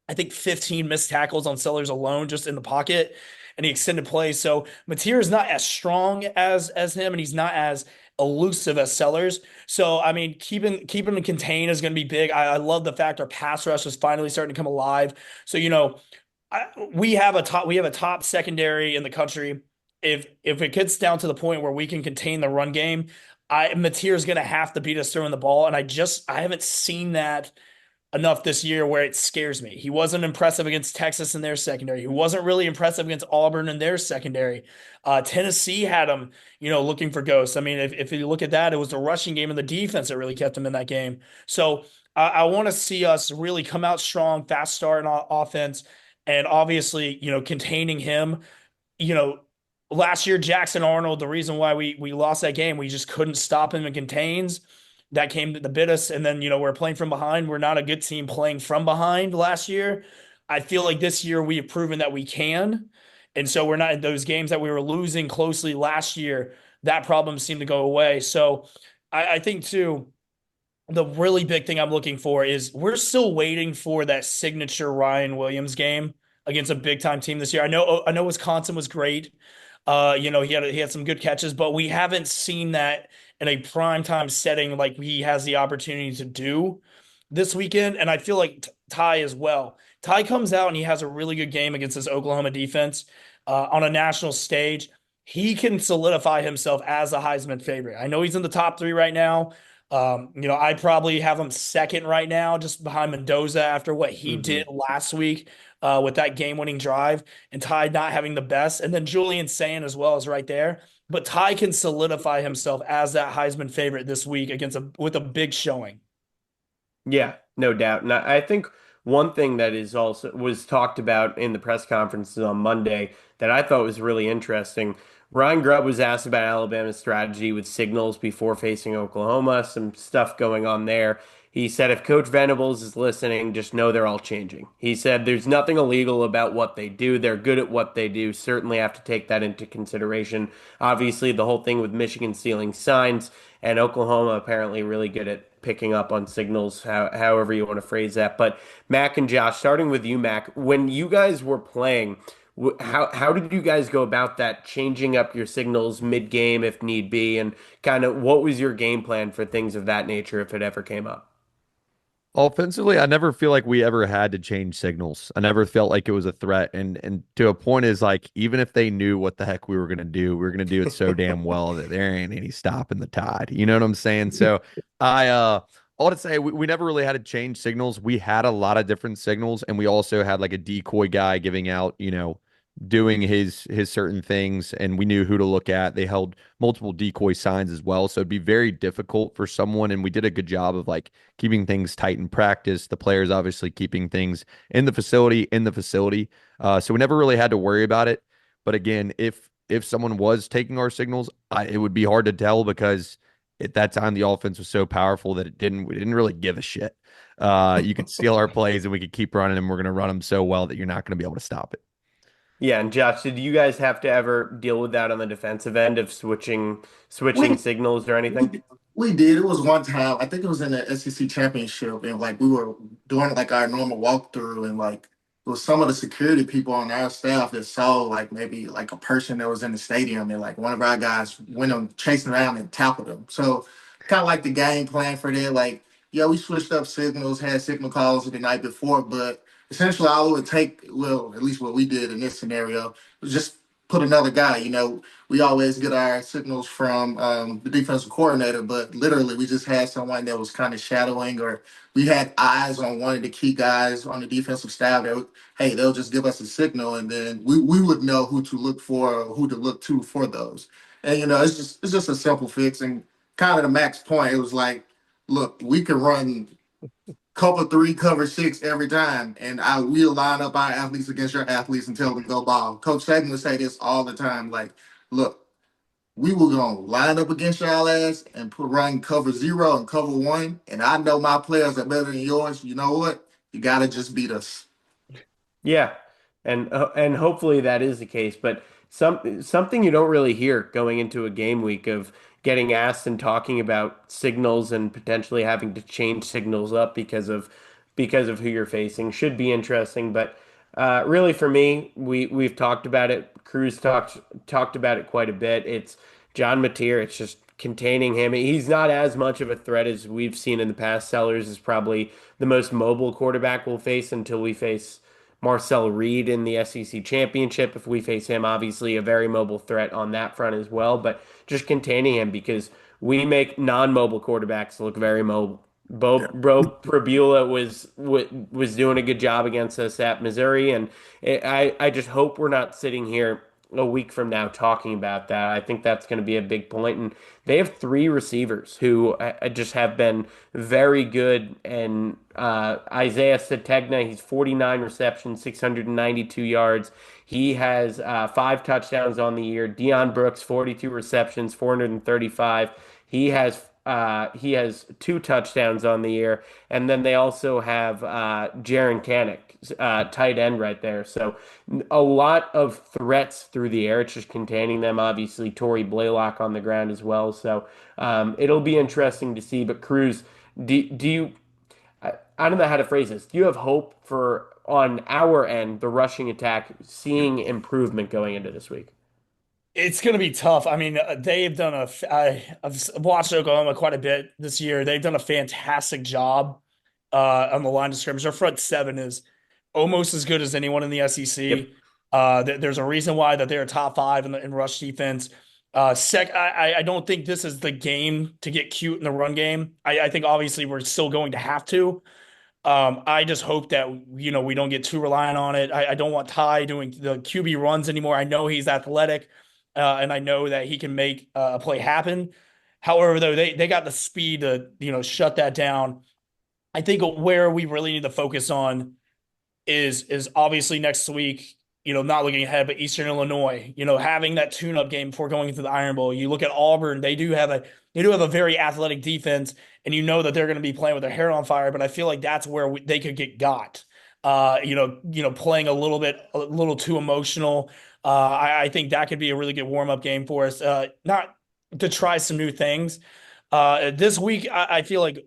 I think, 15 missed tackles on Sellers alone just in the pocket and the extended play. So Mateer is not as strong as him, and he's not as elusive as Sellers. So I mean, keeping him contained is going to be big. I love the fact our pass rush is finally starting to come alive. So we have a top secondary in the country. If it gets down to the point where we can contain the run game, Mateer is going to have to beat us throwing the ball, and I haven't seen that enough this year where it scares me. He wasn't impressive against Texas in their secondary. He wasn't really impressive against Auburn in their secondary. Tennessee had him, looking for ghosts. I mean, if you look at that, it was the rushing game and the defense that really kept him in that game. So I want to see us really come out strong, fast start on offense, and obviously, containing him. You know, Last year, Jackson Arnold, the reason why we lost that game, we just couldn't stop him in contains. That came to bit us. And then, we're playing from behind. We're not a good team playing from behind last year. I feel like this year we have proven that we can. And so we're not in those games that we were losing closely last year. That problem seemed to go away. So I think, too, the really big thing I'm looking for is we're still waiting for that signature Ryan Williams game against a big time team this year. I know Wisconsin was great. He had some good catches, but we haven't seen that in a prime time setting like he has the opportunity to do this weekend. And I feel like Ty as well. Ty comes out and he has a really good game against this Oklahoma defense on a national stage. He can solidify himself as a Heisman favorite. I know he's in the top 3 right now. I probably have him second right now, just behind Mendoza after what he did last week with that game-winning drive, and Ty not having the best. And then Julian Sayin as well is right there. But Ty can solidify himself as that Heisman favorite this week with a big showing. Yeah, no doubt. And I think one thing that is also was talked about in the press conferences on Monday that I thought was really interesting. Ryan Grubb was asked about Alabama's strategy with signals before facing Oklahoma, some stuff going on there. He said if Coach Venables is listening, just know they're all changing. He said there's nothing illegal about what they do. They're good at what they do. Certainly have to take that into consideration. Obviously, the whole thing with Michigan stealing signs and Oklahoma apparently really good at picking up on signals, however you want to phrase that. But Mac and Josh, starting with you, Mac, when you guys were playing, how did you guys go about that, changing up your signals mid-game if need be, and kind of what was your game plan for things of that nature if it ever came up? Offensively, I never feel like we ever had to change signals. I never felt like it was a threat. And to a point is like even if they knew what the heck we were gonna do, we were gonna do it so damn well that there ain't any stopping the tide. You know what I'm saying? So I all to say we never really had to change signals. We had a lot of different signals, and we also had like a decoy guy giving out, doing his certain things, and we knew who to look at. They held multiple decoy signs as well, so it'd be very difficult for someone, and we did a good job of like keeping things tight in practice. The players obviously keeping things in the facility. So we never really had to worry about it. But again, if someone was taking our signals, it would be hard to tell because at that time the offense was so powerful that we didn't really give a shit. You could steal our plays and we could keep running, and we're going to run them so well that you're not going to be able to stop it. Yeah, and Josh, did you guys have to ever deal with that on the defensive end of switching We signals or anything? we did. It was one time. I think it was in the SEC championship, and like we were doing like our normal walkthrough, and like it was some of the security people on our staff that saw like maybe like a person that was in the stadium, and like one of our guys went on chasing around and tackled him. So kind of like the game plan for that. Like yeah, we switched up signals, had signal calls the night before, but essentially all it would take, well, at least what we did in this scenario, was just put another guy. We always get our signals from the defensive coordinator, but literally we just had someone that was kind of shadowing, or we had eyes on one of the key guys on the defensive staff that, hey, they'll just give us a signal, and then we would know who to look for or who to look to for those. And it's just a simple fix. And kind of the max point, it was like, look, we can run cover three, cover six every time, and we'll line up our athletes against your athletes and tell them go ball. Coach Saban would say this all the time, like, look, we will gonna line up against y'all ass and run cover zero and cover one, and I know my players are better than yours. You know what? You gotta just beat us. Yeah, and hopefully that is the case. But something you don't really hear going into a game week of getting asked and talking about signals and potentially having to change signals up because of who you're facing should be interesting. But really, for me, we've talked about it. Cruz talked about it quite a bit. It's John Mateer. It's just containing him. He's not as much of a threat as we've seen in the past. Sellers is probably the most mobile quarterback we'll face until we face Marcel Reed in the SEC championship. If we face him, obviously a very mobile threat on that front as well, but just containing him because we make non-mobile quarterbacks look very mobile. Bo Prabula was doing a good job against us at Missouri, and I just hope we're not sitting here a week from now talking about that. I think that's going to be a big point. And they have three receivers who just have been very good. And Isaiah Sategna, he's 49 receptions, 692 yards. He has 5 touchdowns on the year. Deion Brooks, 42 receptions, 435. He has 2 touchdowns on the year, and then they also have Jaron Kanik, tight end right there. So a lot of threats through the air. It's just containing them. Obviously, Torrey Blaylock on the ground as well. So it'll be interesting to see. But Cruz, do you? I don't know how to phrase this. Do you have hope for on our end the rushing attack seeing improvement going into this week? It's going to be tough. I mean, they've done I've watched Oklahoma quite a bit this year. They've done a fantastic job on the line of scrimmage. Their front seven is almost as good as anyone in the Yep. SEC. There's a reason why that they're top five in rush defense. I don't think this is the game to get cute in the run game. I think obviously we're still going to have to. I just hope that we don't get too reliant on it. I don't want Ty doing the QB runs anymore. I know he's athletic, and I know that he can make a play happen. However, though, they got the speed to shut that down. I think where we really need to focus on is obviously next week not looking ahead, but Eastern Illinois, having that tune-up game before going into the Iron Bowl. You look at Auburn; they do have a very athletic defense, and you know that they're going to be playing with their hair on fire. But I feel like that's where they could get got. Playing a little too emotional. I think that could be a really good warm-up game for us. Not to try some new things. This week, I feel like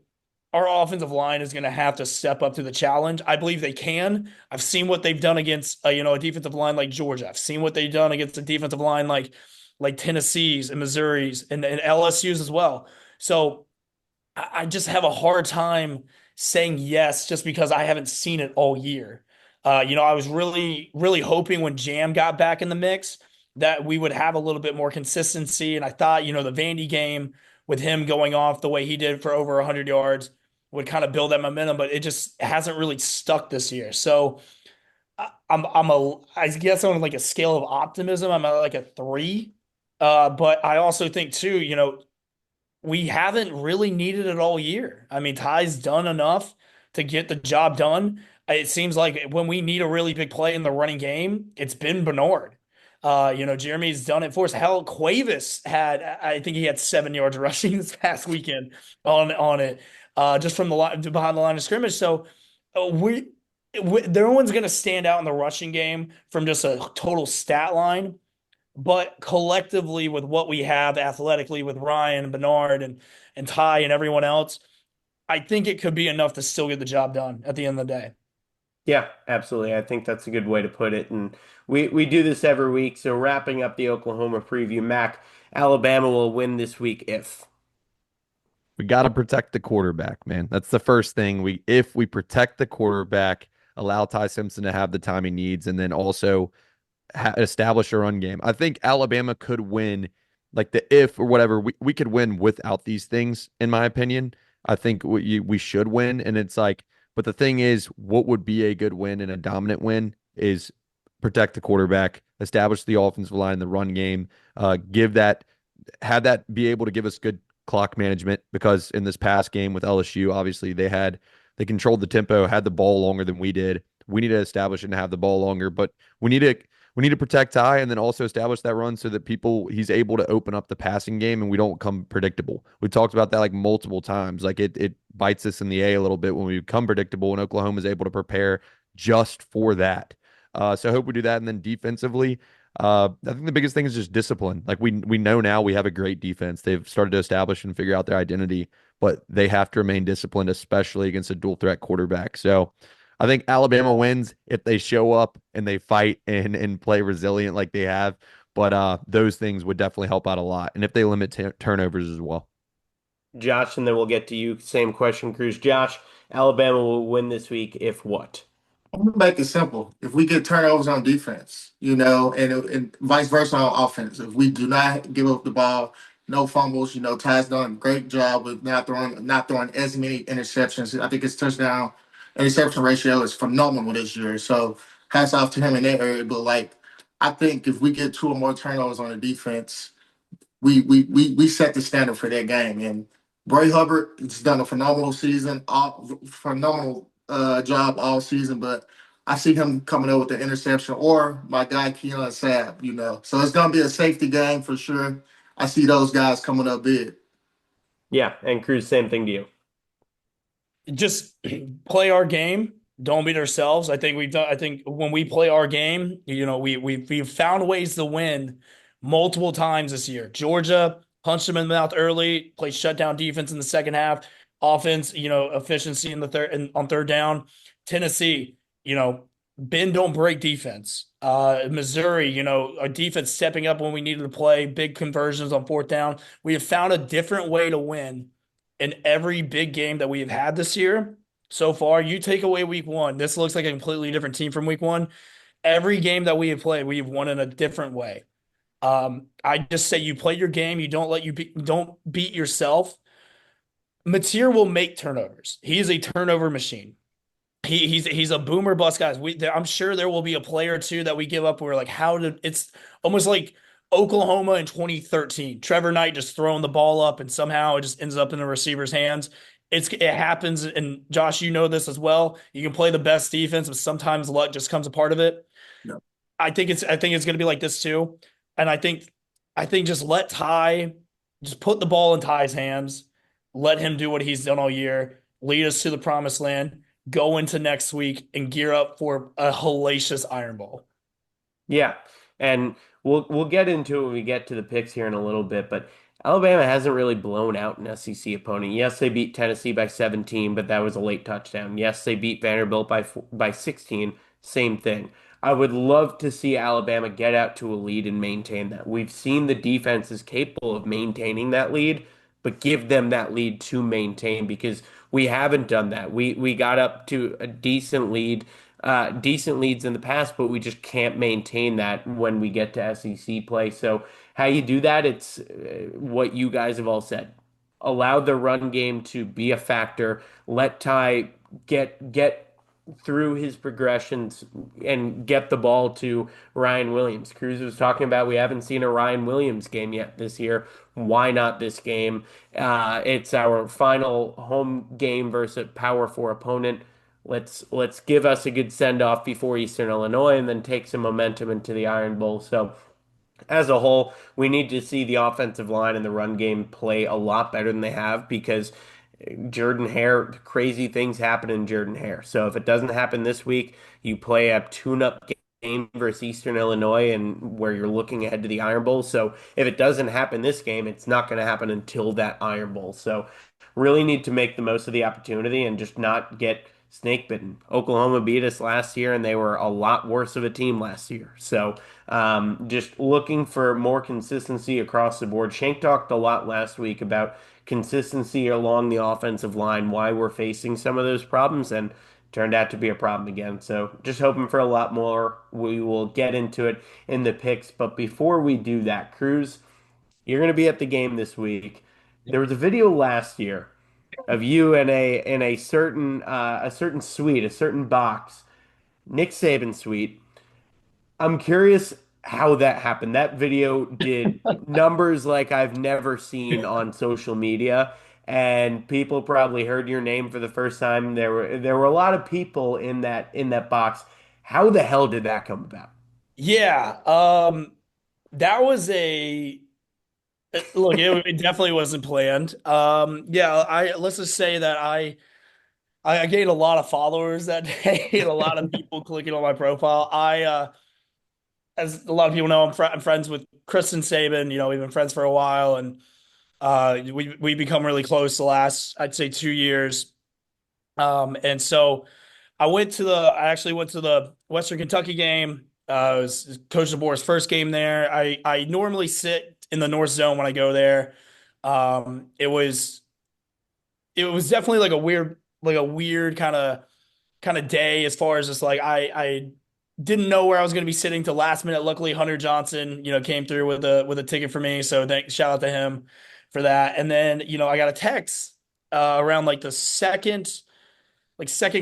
our offensive line is going to have to step up to the challenge. I believe they can. I've seen what they've done against a defensive line like Georgia. I've seen what they've done against a defensive line like Tennessee's and Missouri's and LSU's as well. So I just have a hard time saying yes just because I haven't seen it all year. I was really, really hoping when Jam got back in the mix that we would have a little bit more consistency. And I thought, the Vandy game with him going off the way he did for over 100 yards would kind of build that momentum, but it just hasn't really stuck this year. So I guess on like a scale of optimism, I'm at like a 3. But I also think too, we haven't really needed it all year. I mean, Ty's done enough to get the job done. It seems like when we need a really big play in the running game, it's been Bernard. Jeremy's done it for us. Hell, Cuevas I think he had 7 yards rushing this past weekend on it, just from the line behind the line of scrimmage. So no one's going to stand out in the rushing game from just a total stat line. But collectively, with what we have athletically with Ryan and Bernard and Ty and everyone else, I think it could be enough to still get the job done at the end of the day. Yeah, absolutely. I think that's a good way to put it. And we do this every week. So wrapping up the Oklahoma preview, Mac, Alabama will win this week if. We got to protect the quarterback, man. That's the first thing. If we protect the quarterback, allow Ty Simpson to have the time he needs, and then also establish a run game. I think Alabama could win, like the if or whatever. We could win without these things, in my opinion. I think we should win, and it's like. But the thing is, what would be a good win and a dominant win is protect the quarterback, establish the offensive line, the run game, have that be able to give us good clock management, because in this past game with LSU, obviously they controlled the tempo, had the ball longer than we did. We need to establish it and have the ball longer, but we need to protect Ty and then also establish that run so that he's able to open up the passing game and we don't come predictable. We talked about that like multiple times. Like it bites us in the A little bit when we become predictable, and Oklahoma is able to prepare just for that. So I hope we do that. And then defensively, I think the biggest thing is just discipline. Like we know now we have a great defense. They've started to establish and figure out their identity, but they have to remain disciplined, especially against a dual threat quarterback. So I think Alabama wins if they show up and they fight and play resilient like they have. But those things would definitely help out a lot. And if they limit turnovers as well. Josh, and then we'll get to you. Same question, Cruz. Josh, Alabama will win this week if what? I'm gonna make it simple. If we get turnovers on defense, and vice versa on offense, if we do not give up the ball, no fumbles, Ty's done a great job with not throwing as many interceptions. I think his touchdown interception ratio is phenomenal this year. So hats off to him in that area. But I think if we get 2 or more turnovers on the defense, we set the standard for that game. And Bray Hubbard has done a phenomenal job all season, but I see him coming up with the interception, or my guy Keelan Sabb. So it's gonna be a safety game for sure. I see those guys coming up big. Yeah, and Cruz, same thing to you. Just play our game. Don't beat ourselves. I think when we play our game, we've found ways to win multiple times this year. Georgia punched them in the mouth early, played shutdown defense in the second half, offense, efficiency in the on third down. Tennessee, bend don't break defense. Missouri, our defense stepping up when we needed to play, big conversions on fourth down. We have found a different way to win in every big game that we have had this year so far. You take away week 1, this looks like a completely different team from week 1. Every game that we have played, we have won in a different way. I just say you play your game. You don't beat yourself. Mateer will make turnovers. He is a turnover machine. He's a boomer bust, guys. I'm sure there will be a play or two that we give up. Where it's almost like Oklahoma in 2013. Trevor Knight just throwing the ball up and somehow it just ends up in the receiver's hands. It happens, and Josh, you know this as well. You can play the best defense, but sometimes luck just comes a part of it. Yep. I think it's going to be like this too. And I think just let Ty just put the ball in Ty's hands, let him do what he's done all year, lead us to the promised land, go into next week and gear up for a hellacious Iron Bowl. Yeah, and we'll get into it when we get to the picks here in a little bit, but Alabama hasn't really blown out an SEC opponent. Yes, they beat Tennessee by 17, but that was a late touchdown. Yes, they beat Vanderbilt by 16, same thing. I would love to see Alabama get out to a lead and maintain that. We've seen the defense is capable of maintaining that lead, but give them that lead to maintain because we haven't done that. We got up to a decent leads in the past, but we just can't maintain that when we get to SEC play. So how you do that? It's what you guys have all said. Allow the run game to be a factor. Let Ty get through his progressions and get the ball to Ryan Williams. Cruz was talking about we haven't seen a Ryan Williams game yet this year. Why not this game? It's our final home game versus a Power Four opponent. Let's give us a good send off before Eastern Illinois and then take some momentum into the Iron Bowl. So as a whole, we need to see the offensive line and the run game play a lot better than they have because Jordan Hare, crazy things happen in Jordan Hare. So if it doesn't happen this week, you play a tune-up game versus Eastern Illinois and where you're looking ahead to the Iron Bowl. So if it doesn't happen this game, it's not going to happen until that Iron Bowl. So really need to make the most of the opportunity and just not get snake bitten. Oklahoma beat us last year, and they were a lot worse of a team last year. So just looking for more consistency across the board. Shank talked a lot last week about consistency along the offensive line, why we're facing some of those problems, and turned out to be a problem again. So just hoping for a lot more. We will get into it in the picks. But before we do that, Cruz, you're going to be at the game this week. There was a video last year of you in a certain suite, a certain box, Nick Saban suite. I'm curious how that happened. That video did numbers like I've never seen on social media, and people probably heard your name for the first time. There were a lot of people in that box. How the hell did that come about? Yeah, that was a look. It definitely wasn't planned. Yeah, I let's just say that I gained a lot of followers that day and a lot of people clicking on my profile. As a lot of people know, I'm friends with Kristen Saban. You know, we've been friends for a while, and we become really close the last I'd say 2 years. And so I actually went to the Western Kentucky game. It was Coach DeBoer's first game there. I normally sit in the North Zone when I go there. It was definitely like a weird kind of day as far as just like I didn't know where I was going to be sitting till last minute. Luckily, Hunter Johnson, came through with a ticket for me. So shout out to him for that. And then, I got a text around like the second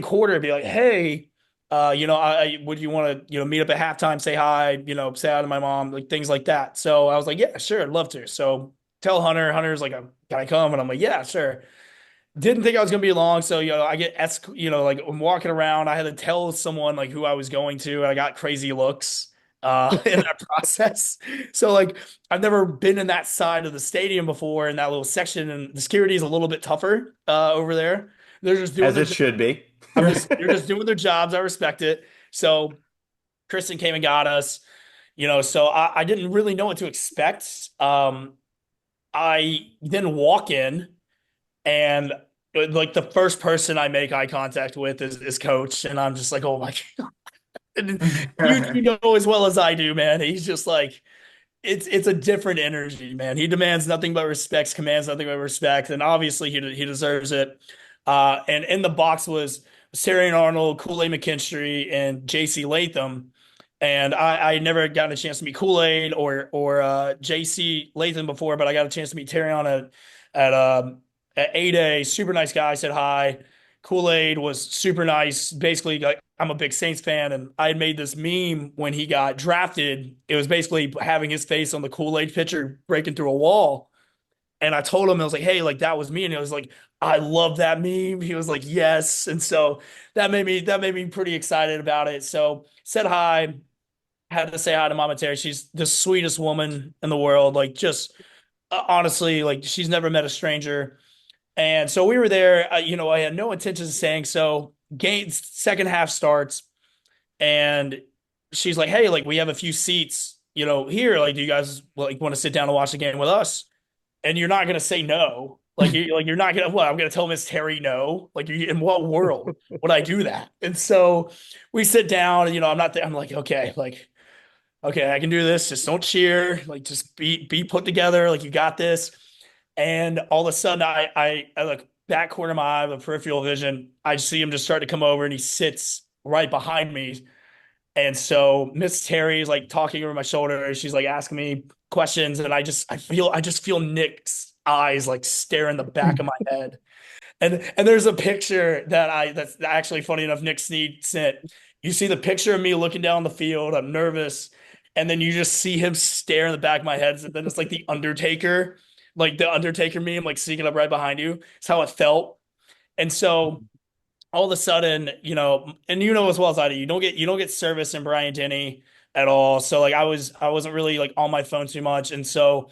quarter, it'd be like, hey, would you want to, meet up at halftime, say hi, say hi to my mom, like things like that. So I was like, yeah, sure, I'd love to. So tell Hunter's like, can I come? And I'm like, yeah, sure. Didn't think I was gonna be long, so I get like I'm walking around. I had to tell someone like who I was going to, and I got crazy looks in that process. So like I've never been in that side of the stadium before in that little section, and the security is a little bit tougher over there. They're just doing As it should be. they're just doing their jobs. I respect it. So Kristen came and got us, so I didn't really know what to expect. I then walk in. And like the first person I make eye contact with is coach. And I'm just like, oh my God. And you know as well as I do, man. He's just like, it's a different energy, man. He demands nothing but respect, commands nothing but respect. And obviously he deserves it. And in the box was Sarah Arnold, Kool-Aid McKinstry, and JC Latham. And I never gotten a chance to meet Kool-Aid or JC Latham before, but I got a chance to meet Terry on at A-Day. Super nice guy, said hi. Kool-Aid was super nice. Basically, like, I'm a big Saints fan, and I had made this meme when he got drafted. It was basically having his face on the Kool-Aid pitcher breaking through a wall. And I told him, I was like, hey, like that was me. And he was like, I love that meme. He was like, yes. And so that made me pretty excited about it. So said hi. Had to say hi to Mama Terry. She's the sweetest woman in the world. Like, just honestly, like she's never met a stranger. And so we were there. I had no intentions of saying so. Game second half starts, and she's like, "Hey, like we have a few seats, here. Like, do you guys like want to sit down and watch the game with us?" And you're not gonna say no. You're not gonna. Well, I'm gonna tell Miss Terry no. Like, in what world would I do that? And so we sit down. And, I'm not there. I'm like, okay, okay, I can do this. Just don't cheer. Like, just be put together. Like, you got this. And all of a sudden, I look back corner of my eye, the peripheral vision. I see him just start to come over, and he sits right behind me. And so Miss Terry is like talking over my shoulder. She's like asking me questions, and I just feel Nick's eyes like stare in the back of my head. And there's a picture that's actually funny enough. Nick Snead sent. You see the picture of me looking down the field. I'm nervous, and then you just see him stare in the back of my head. And then it's like the Undertaker meme, like sneaking up right behind you. It's how it felt. And so all of a sudden, and as well as I do, you don't get service in Bryant Denny at all. So like I wasn't really like on my phone too much, and so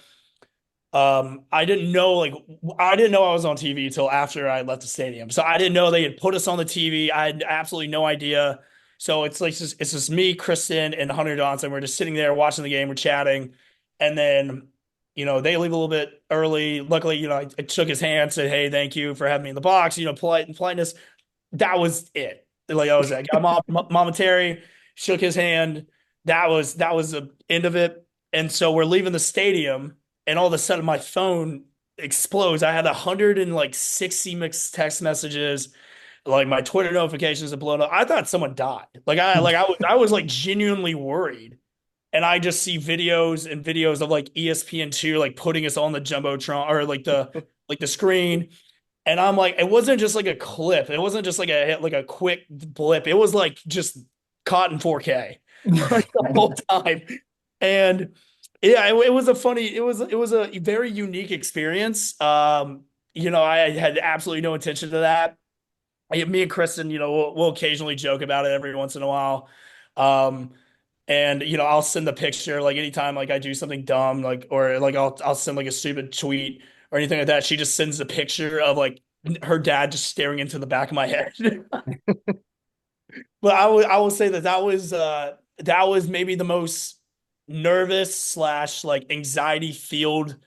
I didn't know I was on TV until after I left the stadium. So I didn't know they had put us on the TV. I had absolutely no idea. So it's just me, Kristen, and Hunter Johnson. We're just sitting there watching the game. We're chatting, and then they leave a little bit early. Luckily, I shook his hand, said, "Hey, thank you for having me in the box." Politeness. That was it. Like I was like, Mama Terry shook his hand. That was the end of it. And so we're leaving the stadium, and all of a sudden my phone explodes. I had 160 mixed text messages. Like my Twitter notifications have blown up. I thought someone died. I was like genuinely worried. And I just see videos and videos of like ESPN2 like putting us on the jumbotron or like the screen. And I'm like, it wasn't just like a clip. It wasn't just like a quick blip. It was like just caught in 4K like the whole time. And yeah, it was a very unique experience. I had absolutely no intention to that. Me and Kristen, we'll occasionally joke about it every once in a while. Um, and I'll send the picture like anytime like I do something dumb, like or like I'll send like a stupid tweet or anything like that. She just sends a picture of like her dad just staring into the back of my head. But I will say that was maybe the most nervous slash like anxiety filled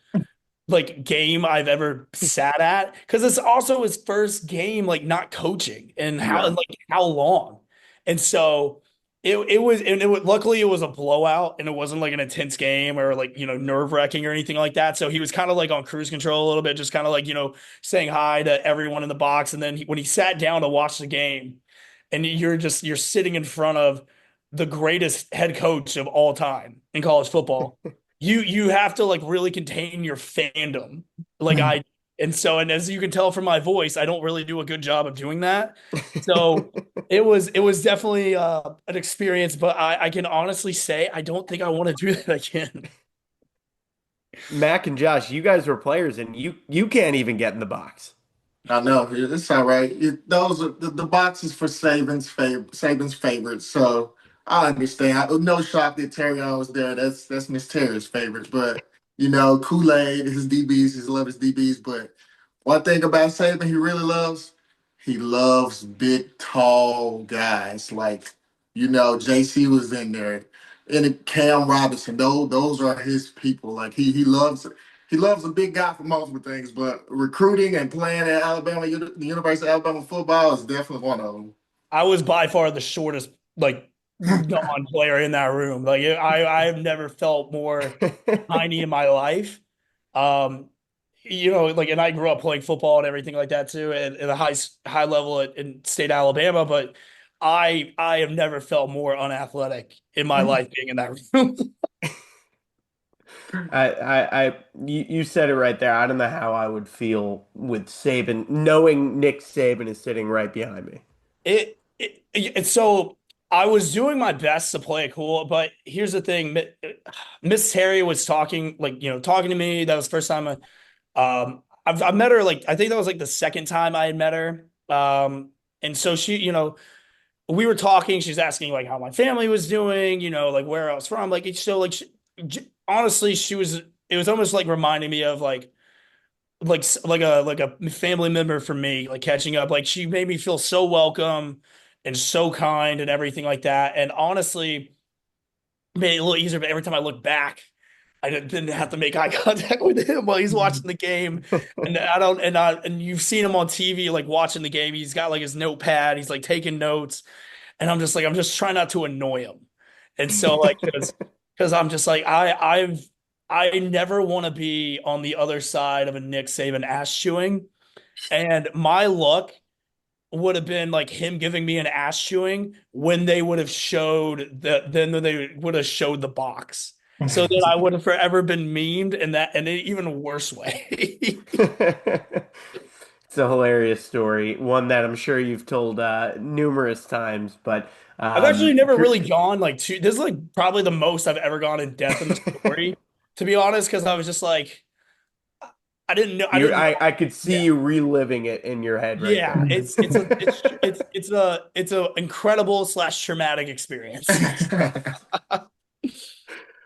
like game I've ever sat at, because it's also his first game like not coaching and how Yeah. and like how long. And so luckily it was a blowout, and it wasn't like an intense game or like nerve-wracking or anything like that. So he was kind of like on cruise control a little bit, just kind of like saying hi to everyone in the box. And then when he sat down to watch the game, and you're sitting in front of the greatest head coach of all time in college football. You have to like really contain your fandom. Like I and as you can tell from my voice, I don't really do a good job of doing that. So it was definitely an experience, but I can honestly say I don't think I want to do that again. Mac and Josh, you guys were players, and you can't even get in the box. I know it's all right. Those are the boxes for Saban's favorites. So I understand. No shock that Terry was there. That's Miss Terry's favorite. But Kool Aid, his DBs, he loves his DBs. But one thing about Saban, he loves big, tall guys. Like JC was in there, and Cam Robinson. Those are his people. Like he loves a big guy for multiple things, but recruiting and playing at Alabama, the University of Alabama football is definitely one of them. I was by far the shortest like non-player in that room. Like I've never felt more tiny in my life. Um, and I grew up playing football and everything like that too, at a high level in state Alabama. But I have never felt more unathletic in my life being in that room. You said it right there. I don't know how I would feel with Saban, knowing Nick Saban is sitting right behind me. So I was doing my best to play it cool, but here's the thing: Miss Terry was talking to me. That was the first time I've met her. Like I think that was like the second time I had met her. And so she, we were talking. She's asking like how my family was doing, like where I was from. Like it's so like honestly, she was. It was almost like reminding me of like a family member for me, like catching up. Like she made me feel so welcome and so kind and everything like that. And honestly, made it a little easier. But every time I look back, I didn't have to make eye contact with him while he's watching the game. And I don't, and you've seen him on TV, like watching the game. He's got like his notepad. He's like taking notes. And I'm just trying not to annoy him. And so like, because I'm just like, I never want to be on the other side of a Nick Saban ass chewing. And my luck would have been like him giving me an ass chewing when they would have showed then they would have showed the box. So that I would have forever been memed in an even worse way. It's a hilarious story, one that I'm sure you've told numerous times, but I've actually never Cru- really gone like this is like probably the most I've ever gone in depth in the story, to be honest, because I was just like I you didn't know. I could see Yeah. you reliving it in your head right Yeah, there. it's a incredible slash traumatic experience.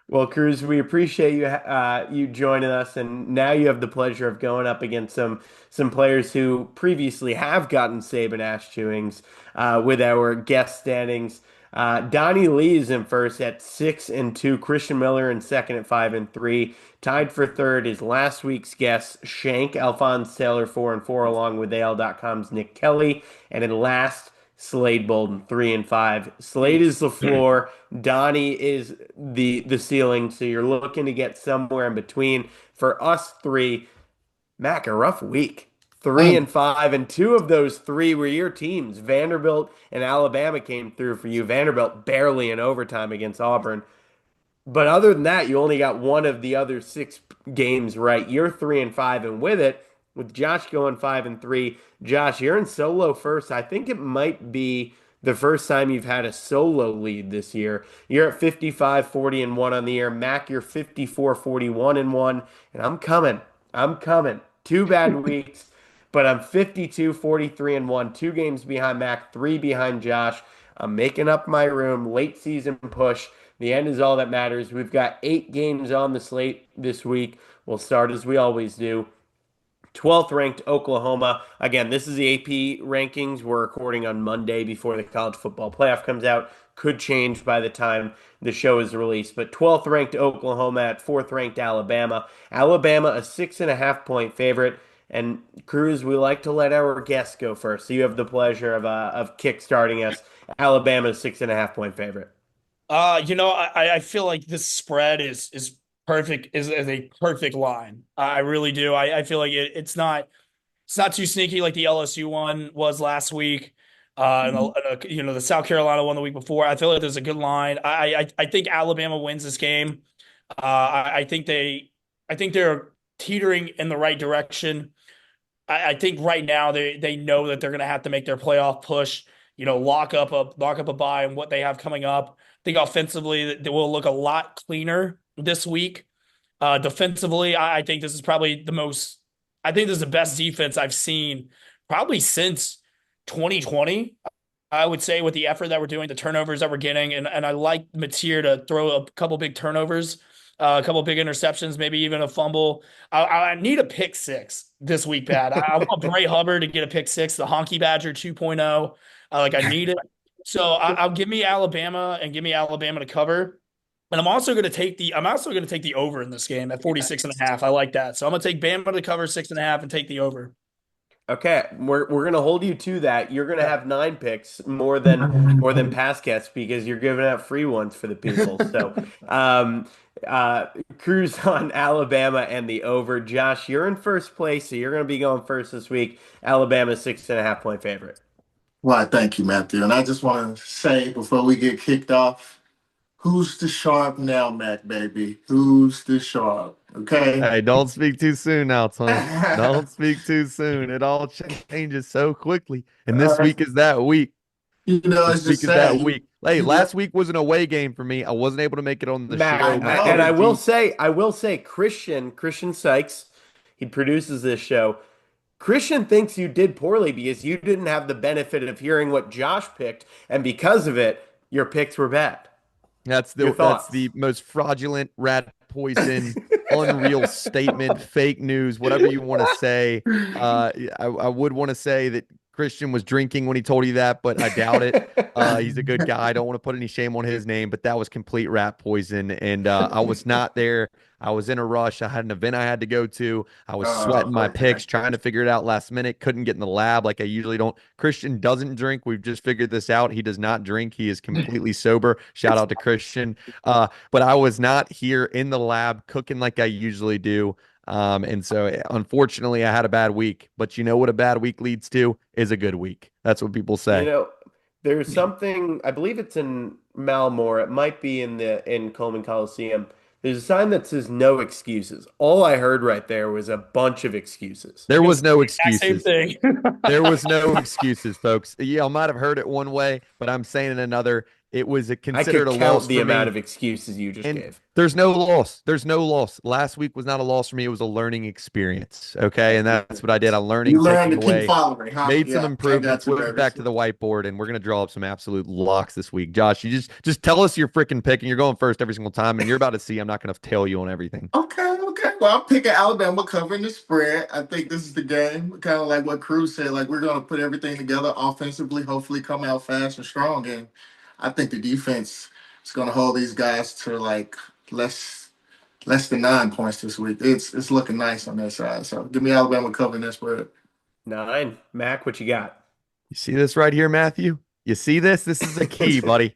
Well, Cruz, we appreciate you joining us, and now you have the pleasure of going up against some players who previously have gotten Saban ass chewings with our guest standings. Donnie Lee is in first at 6-2. Christian Miller in second at 5-3. Tied for third is last week's guest Shank Alphonse Taylor 4-4, along with AL.com's Nick Kelly, and in last Slade Bolden 3-5. Slade is the floor. Donnie is the ceiling. So you're looking to get somewhere in between. For us three, Mac, a rough week. Three Mm. and five, and two of those three were your teams. Vanderbilt and Alabama came through for you. Vanderbilt barely in overtime against Auburn. But other than that, you only got one of the other six games right. You're 3-5, and with it, with Josh going 5-3, Josh, you're in solo first. I think it might be the first time you've had a solo lead this year. You're at 55-40-1 on the year. Mac, you're 54-41-1, and I'm coming. I'm coming. Two bad weeks, but I'm 52-43-1, two games behind Mac, three behind Josh. I'm making up my room. Late season push. The end is all that matters. We've got 8 games on the slate this week. We'll start as we always do. 12th ranked Oklahoma. Again, this is the AP rankings. We're recording on Monday before the college football playoff comes out. Could change by the time the show is released. But 12th ranked Oklahoma at 4th ranked Alabama. Alabama, a 6.5 point favorite. And Cruz, we like to let our guests go first. So you have the pleasure of kick-starting us. Alabama's 6.5 point favorite. I feel like this spread is perfect is a perfect line. I really do. I feel like it's not too sneaky like the LSU one was last week. The South Carolina one the week before. I feel like there's a good line. I think Alabama wins this game. I think they're teetering in the right direction. I think right now they know that they're going to have to make their playoff push. Lock up a bye and what they have coming up. I think offensively they will look a lot cleaner this week. Defensively, I think this is probably the most. I think this is the best defense I've seen probably since 2020. I would say with the effort that we're doing, the turnovers that we're getting, and I like Mateer to throw a couple big turnovers, a couple big interceptions, maybe even a fumble. I need a pick six this week, bad. I want Bray Hubbard to get a pick six, the Honky Badger 2.0. I need it. So I'll give me Alabama and give me Alabama to cover. And I'm also going to take the over in this game at 46.5. I like that. So I'm going to take Bama to cover 6.5 and take the over. Okay, we're gonna hold you to that. You're gonna have 9 picks more than pass gets because you're giving out free ones for the people. So, um, Cruise on Alabama and the over. Josh, you're in first place, so you're gonna be going first this week. Alabama 6.5 point favorite. Why, thank you, Matthew. And I just want to say before we get kicked off, who's the sharp now, Mac, baby? Who's the sharp? Okay. Hey, don't speak too soon now, Tom. Don't speak too soon. It all changes so quickly. And this week is that week. This It's week just is that sad. week. Hey, last week was an away game for me. I wasn't able to make it on the Matt, show. know. and He- I will say, Christian Sykes, he produces this show. Christian thinks you did poorly because you didn't have the benefit of hearing what Josh picked, and because of it, your picks were bad. Your That's thoughts? the most fraudulent rat poison, unreal statement, fake news, whatever you want to say. I would want to say that Christian was drinking when he told you that, but I doubt it. He's a good guy. I don't want to put any shame on his name, but that was complete rat poison. And I was not there. I was in a rush. I had an event I had to go to. I was sweating my Okay. picks, trying to figure it out last minute. Couldn't get in the lab like I usually don't. Christian doesn't drink. We've just figured this out. He does not drink. He is completely sober. Shout out to Christian. But I was not here in the lab cooking like I usually do. And so unfortunately I had a bad week, but you know what a bad week leads to is a good week. That's what people You say. know, there's something, I believe it's in Malmore. It might be in Coleman Coliseum. There's a sign that says no excuses. All I heard right there was a bunch of excuses. There Gonna was say no the exact same excuses. thing. There was no excuses, folks. Yeah, I might have heard it one way, but I'm saying it another. It was I considered could a count loss the for amount me. of excuses you just And gave. there's no loss. There's no loss. Last week was not a loss for me. It was a learning experience. Okay. And that's what I did. I'm learning, You learn taking to keep away, following, huh? made some Yeah, I got improvements, you, went baby. back to the whiteboard, and we're gonna draw up some absolute locks this week. Josh, you just tell us your freaking pick, and you're going first every single time, and you're about to see I'm not gonna tell you on everything. Okay, okay. Well, I'm picking Alabama covering the spread. I think this is the game. Kind of like what Cruz said. Like we're gonna put everything together offensively. Hopefully, come out fast and strong. And I think the defense is gonna hold these guys to like less than 9 points this week. It's looking nice on that side. So give me Alabama covering that spread. Nine. Mac, what you got? You see this right here, Matthew? You see this? This is a key, buddy.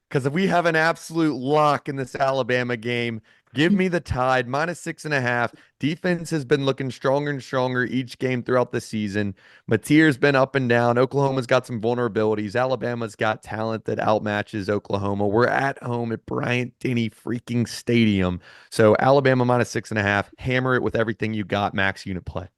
Because if we have an absolute lock in this Alabama game, give me the Tide -6.5. Defense has been looking stronger and stronger each game throughout the season. Mateer's been up and down. Oklahoma's got some vulnerabilities. Alabama's got talent that outmatches Oklahoma. We're at home at Bryant Denny freaking Stadium. So Alabama -6.5. Hammer it with everything you got. Max unit play.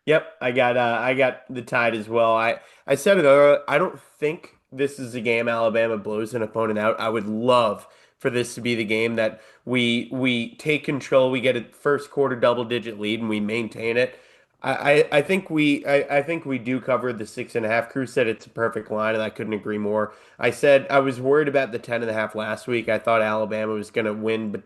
Yep, I got the Tide as well. I said it earlier, I don't think this is a game Alabama blows an opponent out. I would love for this to be the game that we take control, we get a first quarter double digit lead and we maintain it. I think I think we do cover the 6.5. Crew said it's a perfect line, and I couldn't agree more. I said I was worried about the 10.5 last week. I thought Alabama was gonna win, but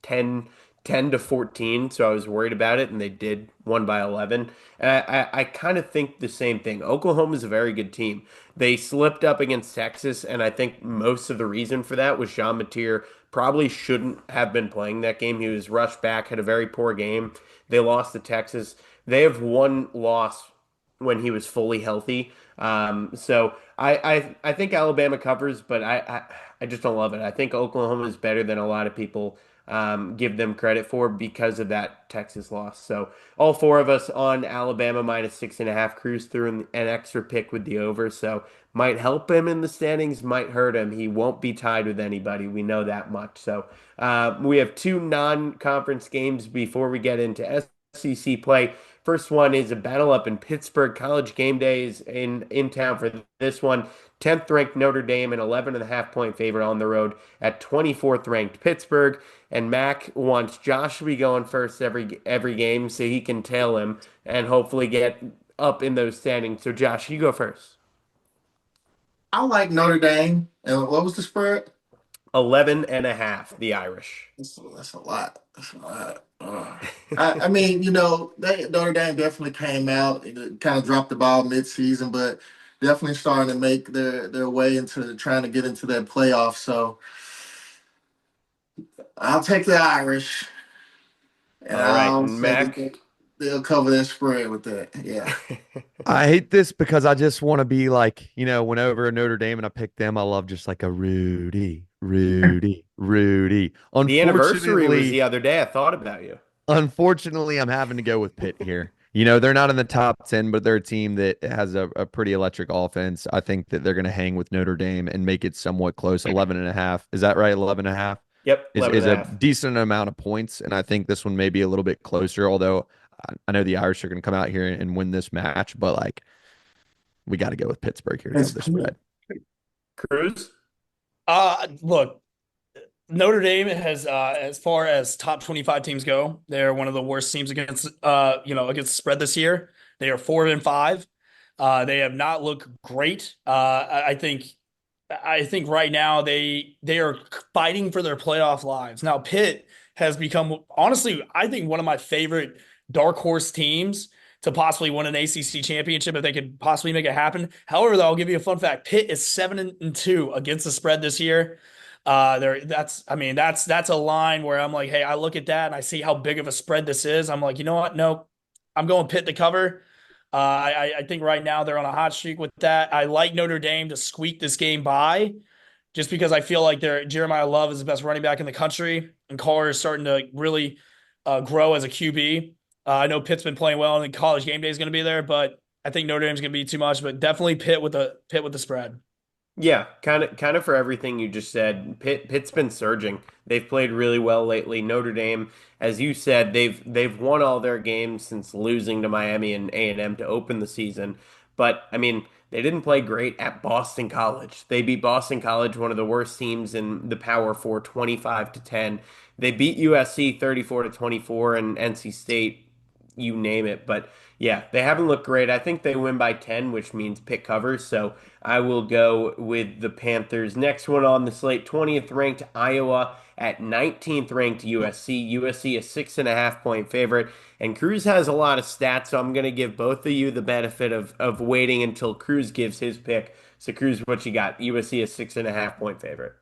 10 10 to 14, so I was worried about it, and they did, won by 11. And I kind of think the same thing. Oklahoma is a very good team. They slipped up against Texas, and I think most of the reason for that was Jean Mateer probably shouldn't have been playing that game. He was rushed back, had a very poor game. They lost to Texas. They have one loss when he was fully healthy. So I think Alabama covers, but I just don't love it. I think Oklahoma is better than a lot of people give them credit for because of that Texas loss. So all four of us on Alabama -6.5. Cruise through an extra pick with the over. So might help him in the standings, might hurt him. He won't be tied with anybody. We know that much. So we have two non-conference games before we get into SEC play. First one is a battle up in Pittsburgh. College game days in town for this one. 10th ranked Notre Dame, an 11.5 point favorite on the road at 24th ranked Pittsburgh. And Mac wants Josh to be going first every game so he can tail him and hopefully get up in those standings. So Josh, you go first. I like Notre Dame. And what was the spread? 11.5, the Irish. That's a lot. That's a lot. I mean, Notre Dame definitely came out, kind of dropped the ball mid-season, but definitely starting to make their way into trying to get into that playoff. So I'll take the Irish, and All right, I'll and say that Mac. they'll cover that spread with that. Yeah. I hate this because I just want to be like, whenever Notre Dame and I pick them, I love just like a Rudy, Rudy, Rudy. The anniversary was the Unfortunately, other day. I thought about you. unfortunately, I'm having to go with Pitt here. They're not in the top 10, but they're a team that has a pretty electric offense. I think that they're going to hang with Notre Dame and make it somewhat close. 11.5. Is that right? 11.5 Yep, is, 11 is and a a half. decent amount of points. And I think this one may be a little bit closer, although I know the Irish are going to come out here and win this match, but like we got to go with Pittsburgh here to It's cover the spread. Cruz? Look, Notre Dame has, as far as top 25 teams go, they're one of the worst teams against the spread this year. They are 4-5. They have not looked great. I think right now they are fighting for their playoff lives. Now Pitt has become honestly, I think one of my favorite dark horse teams to possibly win an ACC championship if they could possibly make it happen. However, though, I'll give you a fun fact: Pitt is 7-2 against the spread this year. That's a line where I'm like, hey, I look at that and I see how big of a spread this is. I'm like, you know what? No, I'm going Pitt to cover. I think right now they're on a hot streak with that. I like Notre Dame to squeak this game by just because I feel like Jeremiah Love is the best running back in the country, and Carr is starting to really grow as a QB. I know Pitt's been playing well, and College Game Day is going to be there, but I think Notre Dame's going to be too much. But definitely Pitt with the spread. Yeah, kind of for everything you just said. Pitt's been surging. They've played really well lately. Notre Dame, as you said, they've won all their games since losing to Miami and A&M to open the season. But I mean, they didn't play great at Boston College. They beat Boston College, one of the worst teams in the Power Four, 25-10. They beat USC 34-24 and NC State, you name it. But yeah, they haven't looked great. I think they win by 10, which means Pitt covers. So I will go with the Panthers. Next one on the slate, 20th ranked Iowa at 19th ranked USC. USC a 6.5 point favorite. And Cruz has a lot of stats, so I'm going to give both of you the benefit of waiting until Cruz gives his pick. So Cruz, what you got? USC a 6.5 point favorite.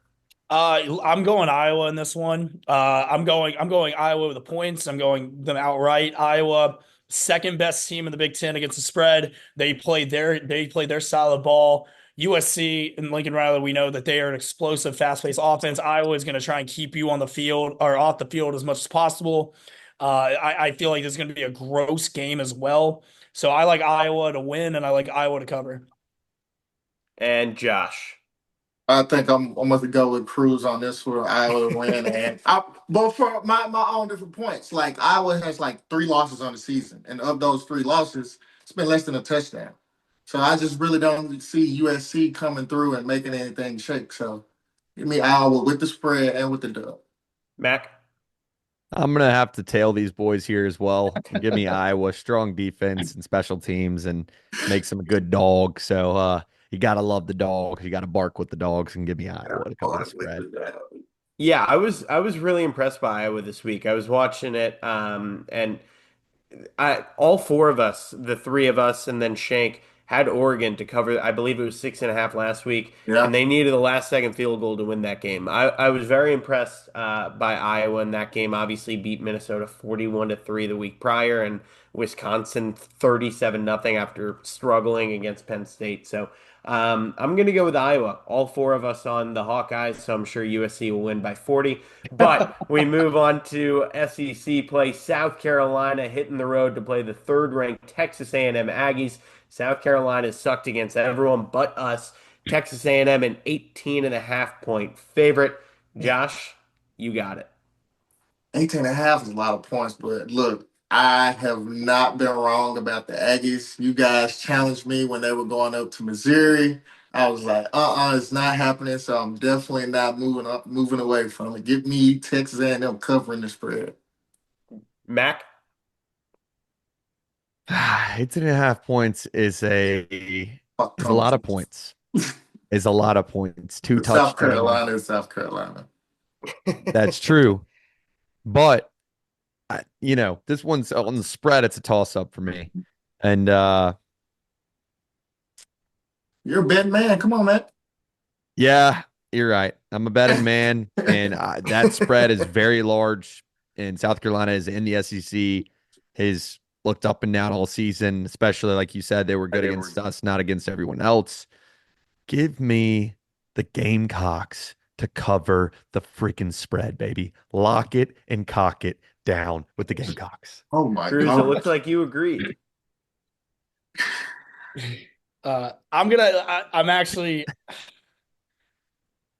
I'm going Iowa in this one. I'm going Iowa with the points. I'm going them outright. Iowa, second best team in the Big Ten against the spread. They played their solid ball. USC and Lincoln Riley, we know that they are an explosive, fast-paced offense. Iowa is going to try and keep you on the field or off the field as much as possible. I feel like this is going to be a gross game as well. So I like Iowa to win, and I like Iowa to cover. And Josh. I think I'm going to go with Cruz on this for Iowa to win. But for my own different points, like Iowa has like 3 losses on the season, and of those 3 losses, it's been less than a touchdown. So I just really don't see USC coming through and making anything shake. So give me Iowa with the spread and with the dub. Mac. I'm gonna have to tail these boys here as well. Give me Iowa, strong defense and special teams, and makes them a good dog. So you gotta love the dogs. You gotta bark with the dogs, and give me Iowa to cover the spread. Yeah, I was really impressed by Iowa this week. I was watching it, and all four of us, the three of us, and then Shank had Oregon to cover. I believe it was 6.5 last week, Yeah. and they needed a last second field goal to win that game. I was very impressed by Iowa in that game. Obviously, beat Minnesota 41-3 the week prior, and Wisconsin 37-0 after struggling against Penn State. So I'm going to go with Iowa. All four of us on the Hawkeyes, so I'm sure USC will win by 40. But we move on to SEC play. South Carolina hitting the road to play the third-ranked Texas A&M Aggies. South Carolina sucked against everyone but us. Texas A&M an 18.5 point favorite. Josh, you got it. 18.5 is a lot of points, but look, I have not been wrong about the Aggies. You guys challenged me when they were going up to Missouri. I was like, it's not happening. So I'm definitely not moving away from it. Give me Texas A&M covering the spread. Mac? 18.5 points Fuck is a lot of Thomas. points. Is a lot of points. Two South touchdowns. Carolina is South Carolina. That's true. But this one's on the spread. It's a toss up for me. And You're a betting man. Come on, man. yeah, you're right. I'm a betting man, and that spread is very large. And South Carolina is in the SEC. Has looked up and down all season, especially like you said, they were good against us, not against everyone else. Give me the Gamecocks to cover the freaking spread, baby. Lock it and cock it down with the Gamecocks. Oh my Cruz, God. it looks like you agreed. I'm actually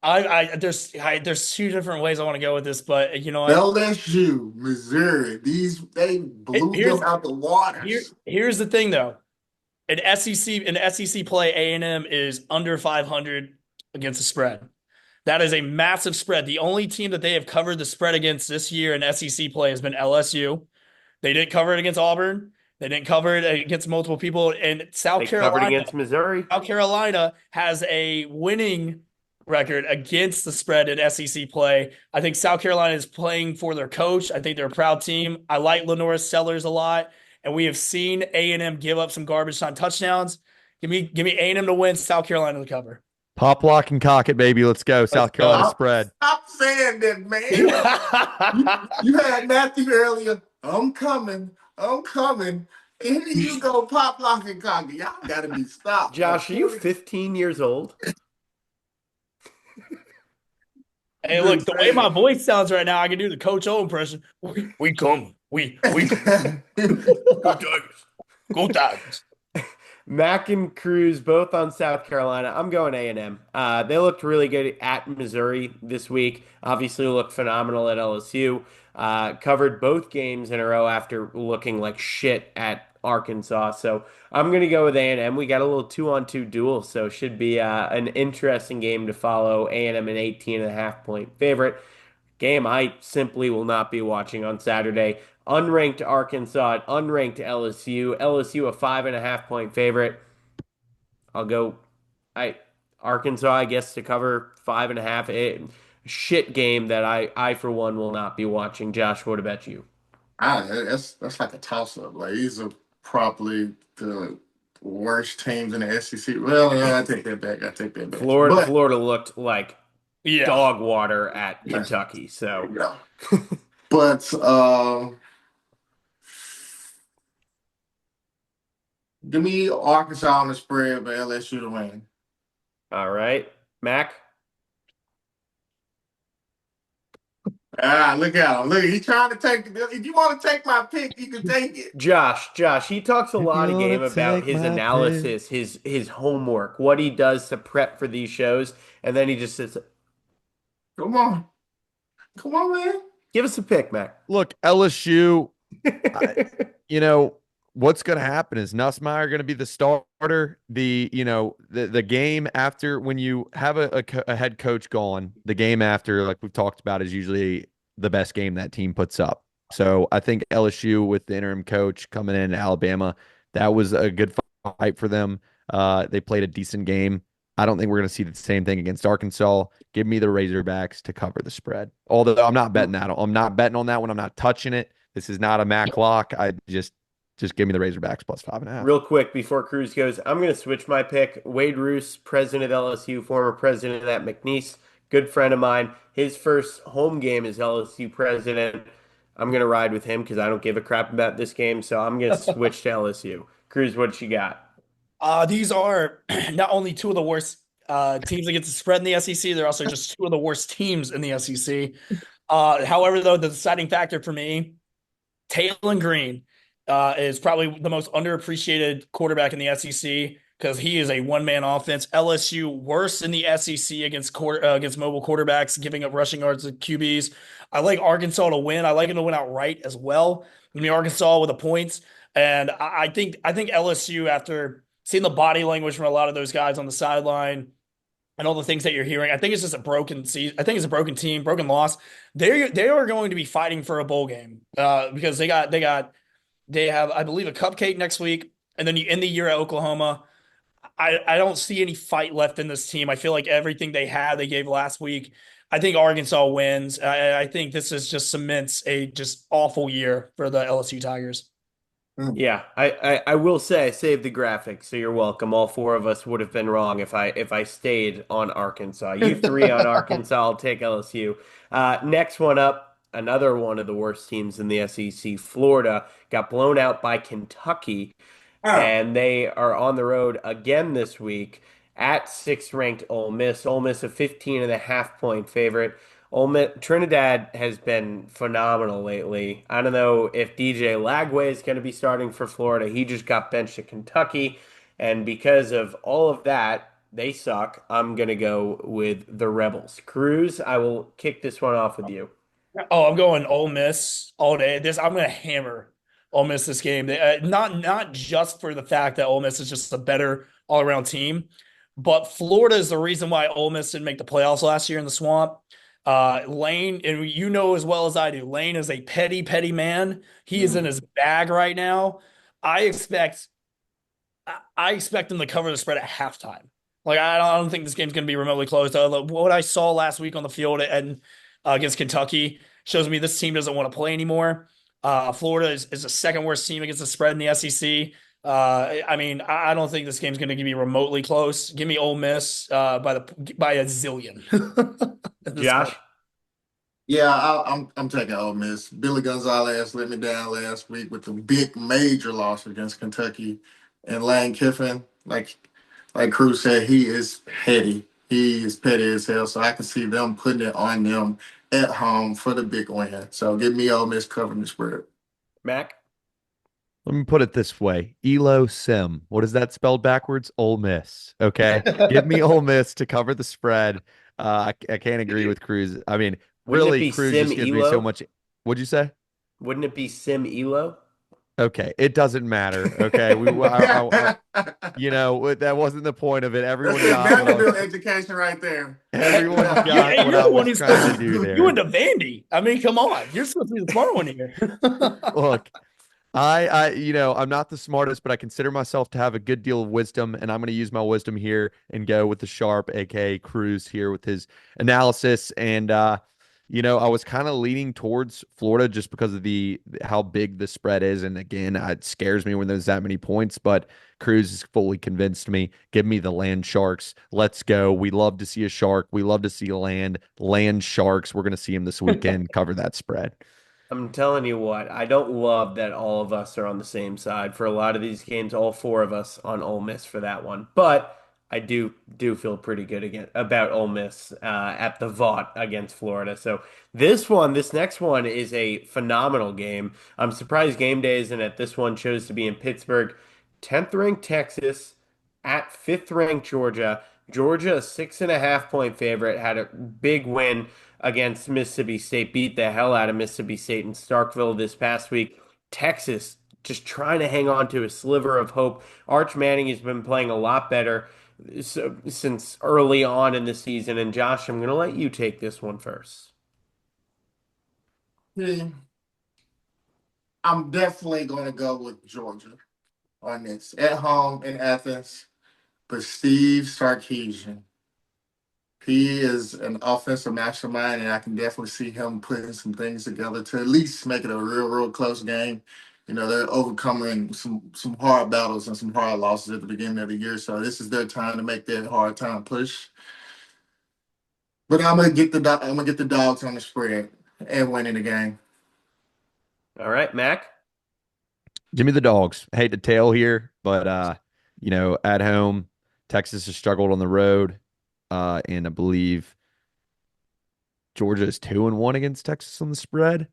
there's two different ways I want to go with this, but you know what? LSU, Missouri, they blew Here's- them out the waters. Here's the thing though. In SEC play, A&M is under 500 against the spread. That is a massive spread. The only team that they have covered the spread against this year in SEC play has been LSU. They didn't cover it against Auburn, They didn't cover it against multiple people. And They covered against Missouri. South Carolina has a winning record against the spread in SEC play. I think South Carolina is playing for their coach. I think they're a proud team. I like Lenora Sellers a lot, and we have seen A&M give up some garbage time touchdowns. Give me A&M to win, South Carolina to cover. Pop, lock, and cock it, baby. Let's go. South Carolina spread. Stop saying that, man. You had Matthew earlier. I'm coming. And here you go, pop, lock, and cocky. Y'all got to be stopped. Josh, are you 15 years old? Hey, look, the way my voice sounds right now, I can do the Coach O impression. We come. We come. Go Tigers. Go Tigers. Mac and Cruz both on South Carolina. I'm going A&M. They looked really good at Missouri this week. Obviously looked phenomenal at LSU. Covered both games in a row after looking like shit at Arkansas. So I'm going to go with A&M. We got a little 2-on-2 duel, so should be an interesting game to follow. A&M an 18.5-point favorite. Game I simply will not be watching on Saturday. Unranked Arkansas, unranked LSU. LSU a 5.5-point favorite. I'll go. Arkansas, I guess, to cover 5.5. Shit game that I for one will not be watching. Josh, what about you? That's like a toss up. Like these are probably the worst teams in the SEC. Well, yeah, I take that back. Florida looked like Yeah. dog water at Kentucky. So Yeah. But give me Arkansas on the spread, but LSU to win. all right, Mac. Look at him. Look, he's trying to take it. If you want to take my pick, you can take it. Josh, he talks a lot of you game wanna about take his my analysis, his homework, what he does to prep for these shows, and then he just sits. Come on, man. Give us a pick, Mac. Look, LSU, you know, what's going to happen is Nussmeier going to be the starter. The game after, when you have a head coach gone, the game after, like we've talked about, is usually the best game that team puts up. So I think LSU with the interim coach coming in Alabama, that was a good fight for them. They played a decent game. I don't think we're going to see the same thing against Arkansas. Give me the Razorbacks to cover the spread. Although I'm not betting that. I'm not betting on that one. I'm not touching it. This is not a Mac lock. I just give me the Razorbacks plus 5.5. Real quick before Cruz goes, I'm going to switch my pick. Wade Roos, president of LSU, former president at McNeese, good friend of mine. His first home game as LSU president. I'm going to ride with him because I don't give a crap about this game, so I'm going to switch to LSU. Cruz, what you got? These are not only two of the worst teams against the spread in the SEC, they're also just two of the worst teams in the SEC. However, though, the deciding factor for me, Taylon Green is probably the most underappreciated quarterback in the SEC because he is a one-man offense. LSU worse in the SEC against mobile quarterbacks, giving up rushing yards to QBs. I like Arkansas to win. I like them to win outright as well. I mean, Arkansas with the points, and I think LSU, after seeing the body language from a lot of those guys on the sideline and all the things that you're hearing, I think it's just a broken season. I think it's a broken team, broken loss. They are going to be fighting for a bowl game because they have, I believe, a cupcake next week, and then you end the year at Oklahoma. I don't see any fight left in this team. I feel like everything they had, they gave last week. I think Arkansas wins. I think this is just cements a just awful year for the LSU Tigers. Yeah, I will say I saved the graphics, so you're welcome. All four of us would have been wrong if I stayed on Arkansas. You three on Arkansas, I'll take LSU. Next one up, another one of the worst teams in the SEC, Florida, got blown out by Kentucky, and they are on the road again this week at sixth-ranked Ole Miss. Ole Miss a 15.5-point favorite. Trinidad has been phenomenal lately. I don't know if DJ Lagway is going to be starting for Florida. He just got benched at Kentucky. And because of all of that, they suck. I'm going to go with the Rebels. Cruz, I will kick this one off with you. Oh, I'm going Ole Miss all day. I'm going to hammer Ole Miss this game. Not just for the fact that Ole Miss is just a better all-around team, but Florida is the reason why Ole Miss didn't make the playoffs last year in the Swamp. Lane, and you know as well as I do, Lane is a petty man. He is in his bag right now. I expect I expect them to cover the spread at halftime. Like I don't think this game's going to be remotely close. What I saw last week on the field and against Kentucky shows me this team doesn't want to play anymore. Florida is the second worst team against the spread in the SEC. I mean, I don't think this game's going to be remotely close. Give me Ole Miss by a zillion. At this point. Josh? Yeah, I'm taking Ole Miss. Billy Gonzalez let me down last week with the big major loss against Kentucky, and Lane Kiffin, like Cruz said, he is petty. He is petty as hell. So I can see them putting it on them at home for the big win. So give me Ole Miss covering the spread. Mac? Let me put it this way. Elo Sim. What is that spelled backwards? Ole Miss. Okay. Give me Ole Miss to cover the spread. I can't agree with Cruz. I mean, Wouldn't it really, be Cruz Sim just gives me so Elo? much. What'd you say? Wouldn't it be Sim Elo? Okay. It doesn't matter. Okay. That wasn't the point of it. That's Everyone it. got what I was, Vanderbilt education right there. everyone got Hey, what you're I the one was who's trying to do you there. into Vandy. I mean, come on. You're supposed to be the smart one here. Look, I'm not the smartest, but I consider myself to have a good deal of wisdom, and I'm going to use my wisdom here and go with the sharp, aka Cruz here with his analysis. And I was kind of leaning towards Florida just because of the how big the spread is, and again, it scares me when there's that many points. But Cruz has fully convinced me. Give me the land sharks. Let's go. We love to see a shark. We love to see land sharks. We're going to see him this weekend. Cover that spread. I'm telling you what, I don't love that all of us are on the same side for a lot of these games, all four of us on Ole Miss for that one. But I do feel pretty good about Ole Miss at the Vaught against Florida. So this next one is a phenomenal game. I'm surprised game day isn't at this one. Chose to be in Pittsburgh. 10th ranked Texas at 5th ranked Georgia. Georgia, a 6.5 point favorite, had a big win against Mississippi State, beat the hell out of Mississippi State in Starkville this past week. Texas just trying to hang on to a sliver of hope. Arch Manning has been playing a lot better since early on in the season. And Josh, I'm going to let you take this one first. Yeah, I'm definitely going to go with Georgia on this. At home in Athens, but Steve Sarkisian. He is an offensive mastermind, and I can definitely see him putting some things together to at least make it a real close game. They're overcoming some hard battles and some hard losses at the beginning of the year, so this is their time to make that hard time push. But I'm gonna get the dogs on the spread and winning the game. All right, Mac. Give me the dogs. I hate to tail here, but at home, Texas has struggled on the road. And I believe Georgia is 2-1 against Texas on the spread.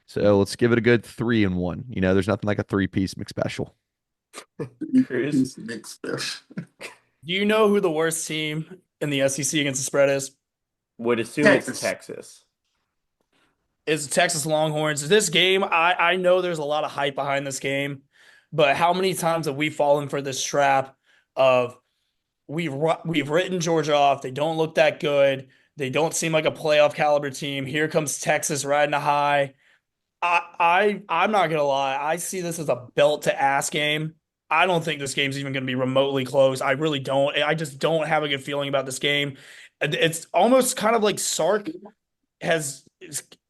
So let's give it a good 3-1. There's nothing like a three-piece McSpecial. Cruz. Nick Saban. Do you know who the worst team in the SEC against the spread is? Would assume Texas. it's Texas. Is Texas Longhorns. This game, I know there's a lot of hype behind this game, but how many times have we fallen for this trap of we've written Georgia off. They don't look that good. They don't seem like a playoff caliber team. Here comes Texas riding a high. I'm not gonna lie. I see this as a belt to ass game. I don't think this game's even gonna be remotely close. I really don't. I just don't have a good feeling about this game. It's almost kind of like Sark has.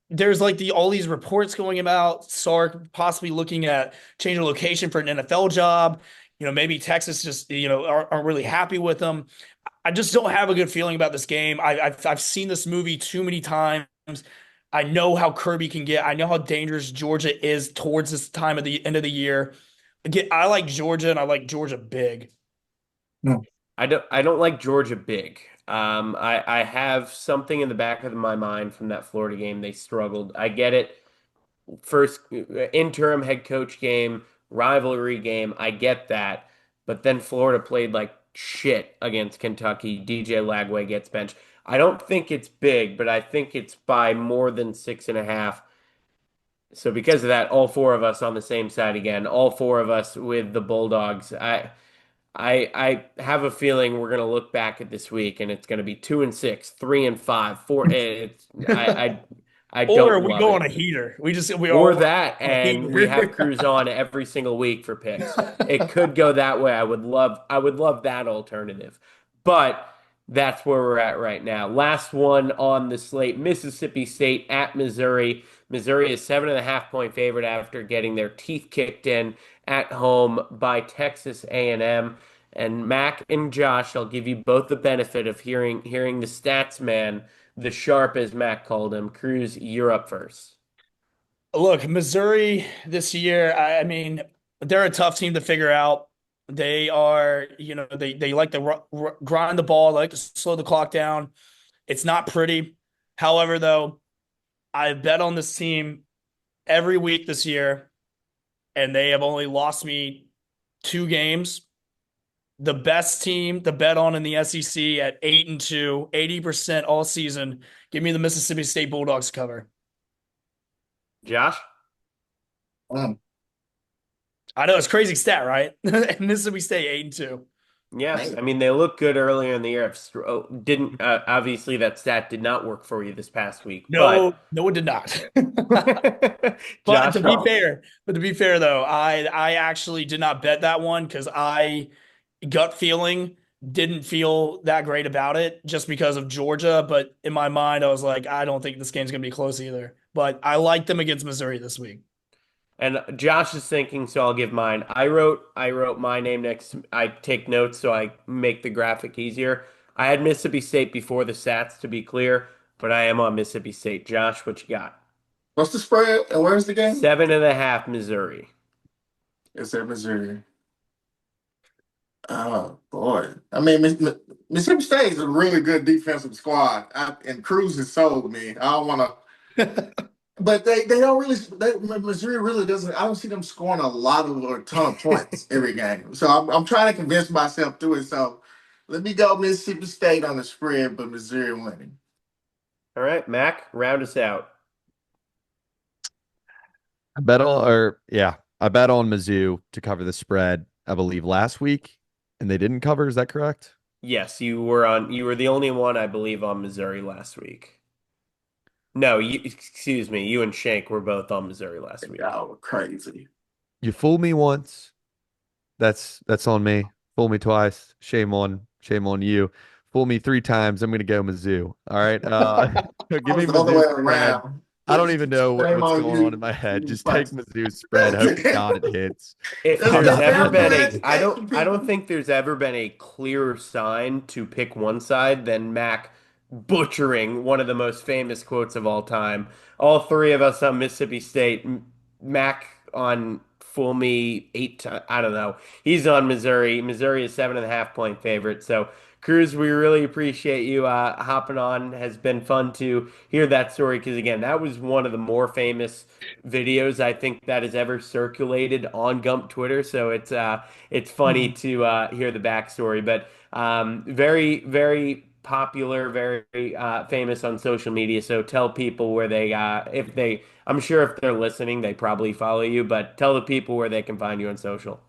There's like all these reports going about Sark possibly looking at changing location for an NFL job. Maybe Texas just aren't really happy with them. I just don't have a good feeling about this game. I've seen this movie too many times. I know how Kirby can get. I know how dangerous Georgia is towards this time of the end of the year. Again, I like Georgia and I like Georgia big. No. I don't like Georgia big. I have something in the back of my mind from that Florida game. They struggled. I get it. First interim head coach game, rivalry game. I get that. But then Florida played like shit against Kentucky. DJ Lagway gets benched. I don't think it's big, but I think it's by more than 6.5. So because of that, all four of us on the same side again. All four of us with the Bulldogs. I have a feeling we're gonna look back at this week and it's gonna be 2-6, 3-5, 4. I Or don't we love go on it. a heater. We are Or on that, a and we have heater. Cruz on every single week for picks. It could go that way. I would love that alternative. But that's where we're at right now. Last one on the slate, Mississippi State at Missouri. Missouri is 7.5 point favorite after getting their teeth kicked in at home by Texas A&M. And Mac and Josh, I'll give you both the benefit of hearing the stats man, the sharp as Mac called him. Cruz, you're up first. Look, Missouri this year, I mean, they're a tough team to figure out. They are, they like to grind the ball, they like to slow the clock down. It's not pretty. However, though, I bet on this team every week this year, and they have only lost me 2 games. The best team to bet on in the SEC at 8-2, 80% all season. Give me the Mississippi State Bulldogs cover. Josh? Um, I know it's a crazy stat, right? Mississippi State 8-2. Yes, I mean they look good earlier in the year. Didn't obviously that stat did not work for you this past week, No, no, it did not. But Josh, to be fair though, I actually did not bet that one because I gut feeling didn't feel that great about it just because of Georgia. But in my mind, I was like, I don't think this game's gonna be close either. But I like them against Missouri this week. and Josh is thinking, so I'll give mine. I wrote my name next. I take notes so I make the graphic easier. I had Mississippi State before the stats to be clear, but I am on Mississippi State. Josh, what you got? what's the spread and where's the game? 7.5 Missouri. It's at Missouri. Oh boy, I mean, Mississippi State is a really good defensive squad, and Cruz has sold me. I don't want to, but they don't really. Missouri really doesn't. I don't see them scoring a lot of or a ton of points every game. So I'm trying to convince myself through it. So let me go Mississippi State on the spread, but Missouri winning. All right, Mac, round us out. I bet on Mizzou to cover the spread, I believe last week, and they didn't cover. Is that correct? Yes, you were the only one I believe on Missouri last week. No, excuse me, you and Shank were both on Missouri last week. Y'all were crazy. You fooled me once. That's on me. Fool me twice. Shame on you. Fool me 3 times. I'm gonna go Mizzou. All right. I Give me was the other way Mizzou spread. around. I don't even know Shame what's on going you. on in my head. Just take Mizzou spread. Hope to God it hits. If That's I'm there's not ever fair been for a, education, I don't people. think there's ever been a clearer sign to pick one side than Mac butchering one of the most famous quotes of all time. All three of us on Mississippi State. Mac on Fool Me 8 times. I don't know. He's on Missouri. Missouri is 7.5 point favorite. So, Cruz, we really appreciate you hopping on. Has been fun to hear that story because, again, that was one of the more famous videos I think that has ever circulated on Gump Twitter. So it's funny to hear the backstory, but very very popular, very famous on social media. So tell people where they if they I'm sure if they're listening, they probably follow you, but tell the people where they can find you on social.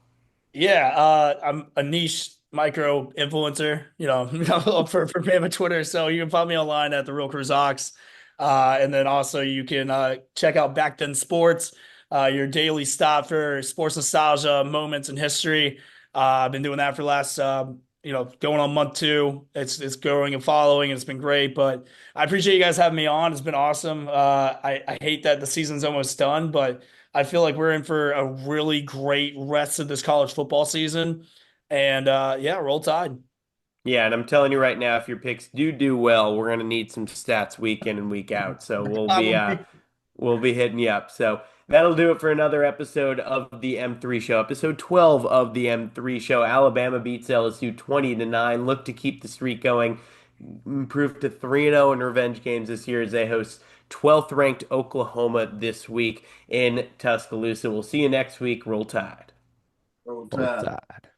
Yeah, I'm a niche micro influencer, for Bama Twitter. So you can find me online at the Real Cruz Ox. And then also you can check out Back Then Sports, your daily stop for sports nostalgia, moments in history. I've been doing that for the last going on month 2. It's growing and following, and it's been great. But I appreciate you guys having me on. It's been awesome. I hate that the season's almost done, but I feel like we're in for a really great rest of this college football season. And yeah, roll tide. Yeah, and I'm telling you right now, if your picks do well, we're gonna need some stats week in and week out. So Probably. we'll be hitting you up. So that'll do it for another episode of the M3 Show, episode 12 of the M3 Show. Alabama beats LSU 20-9. Look to keep the streak going, improve to 3-0 in revenge games this year as they host 12th ranked Oklahoma this week in Tuscaloosa. We'll see you next week. Roll Tide. Roll Roll Tide. Tide.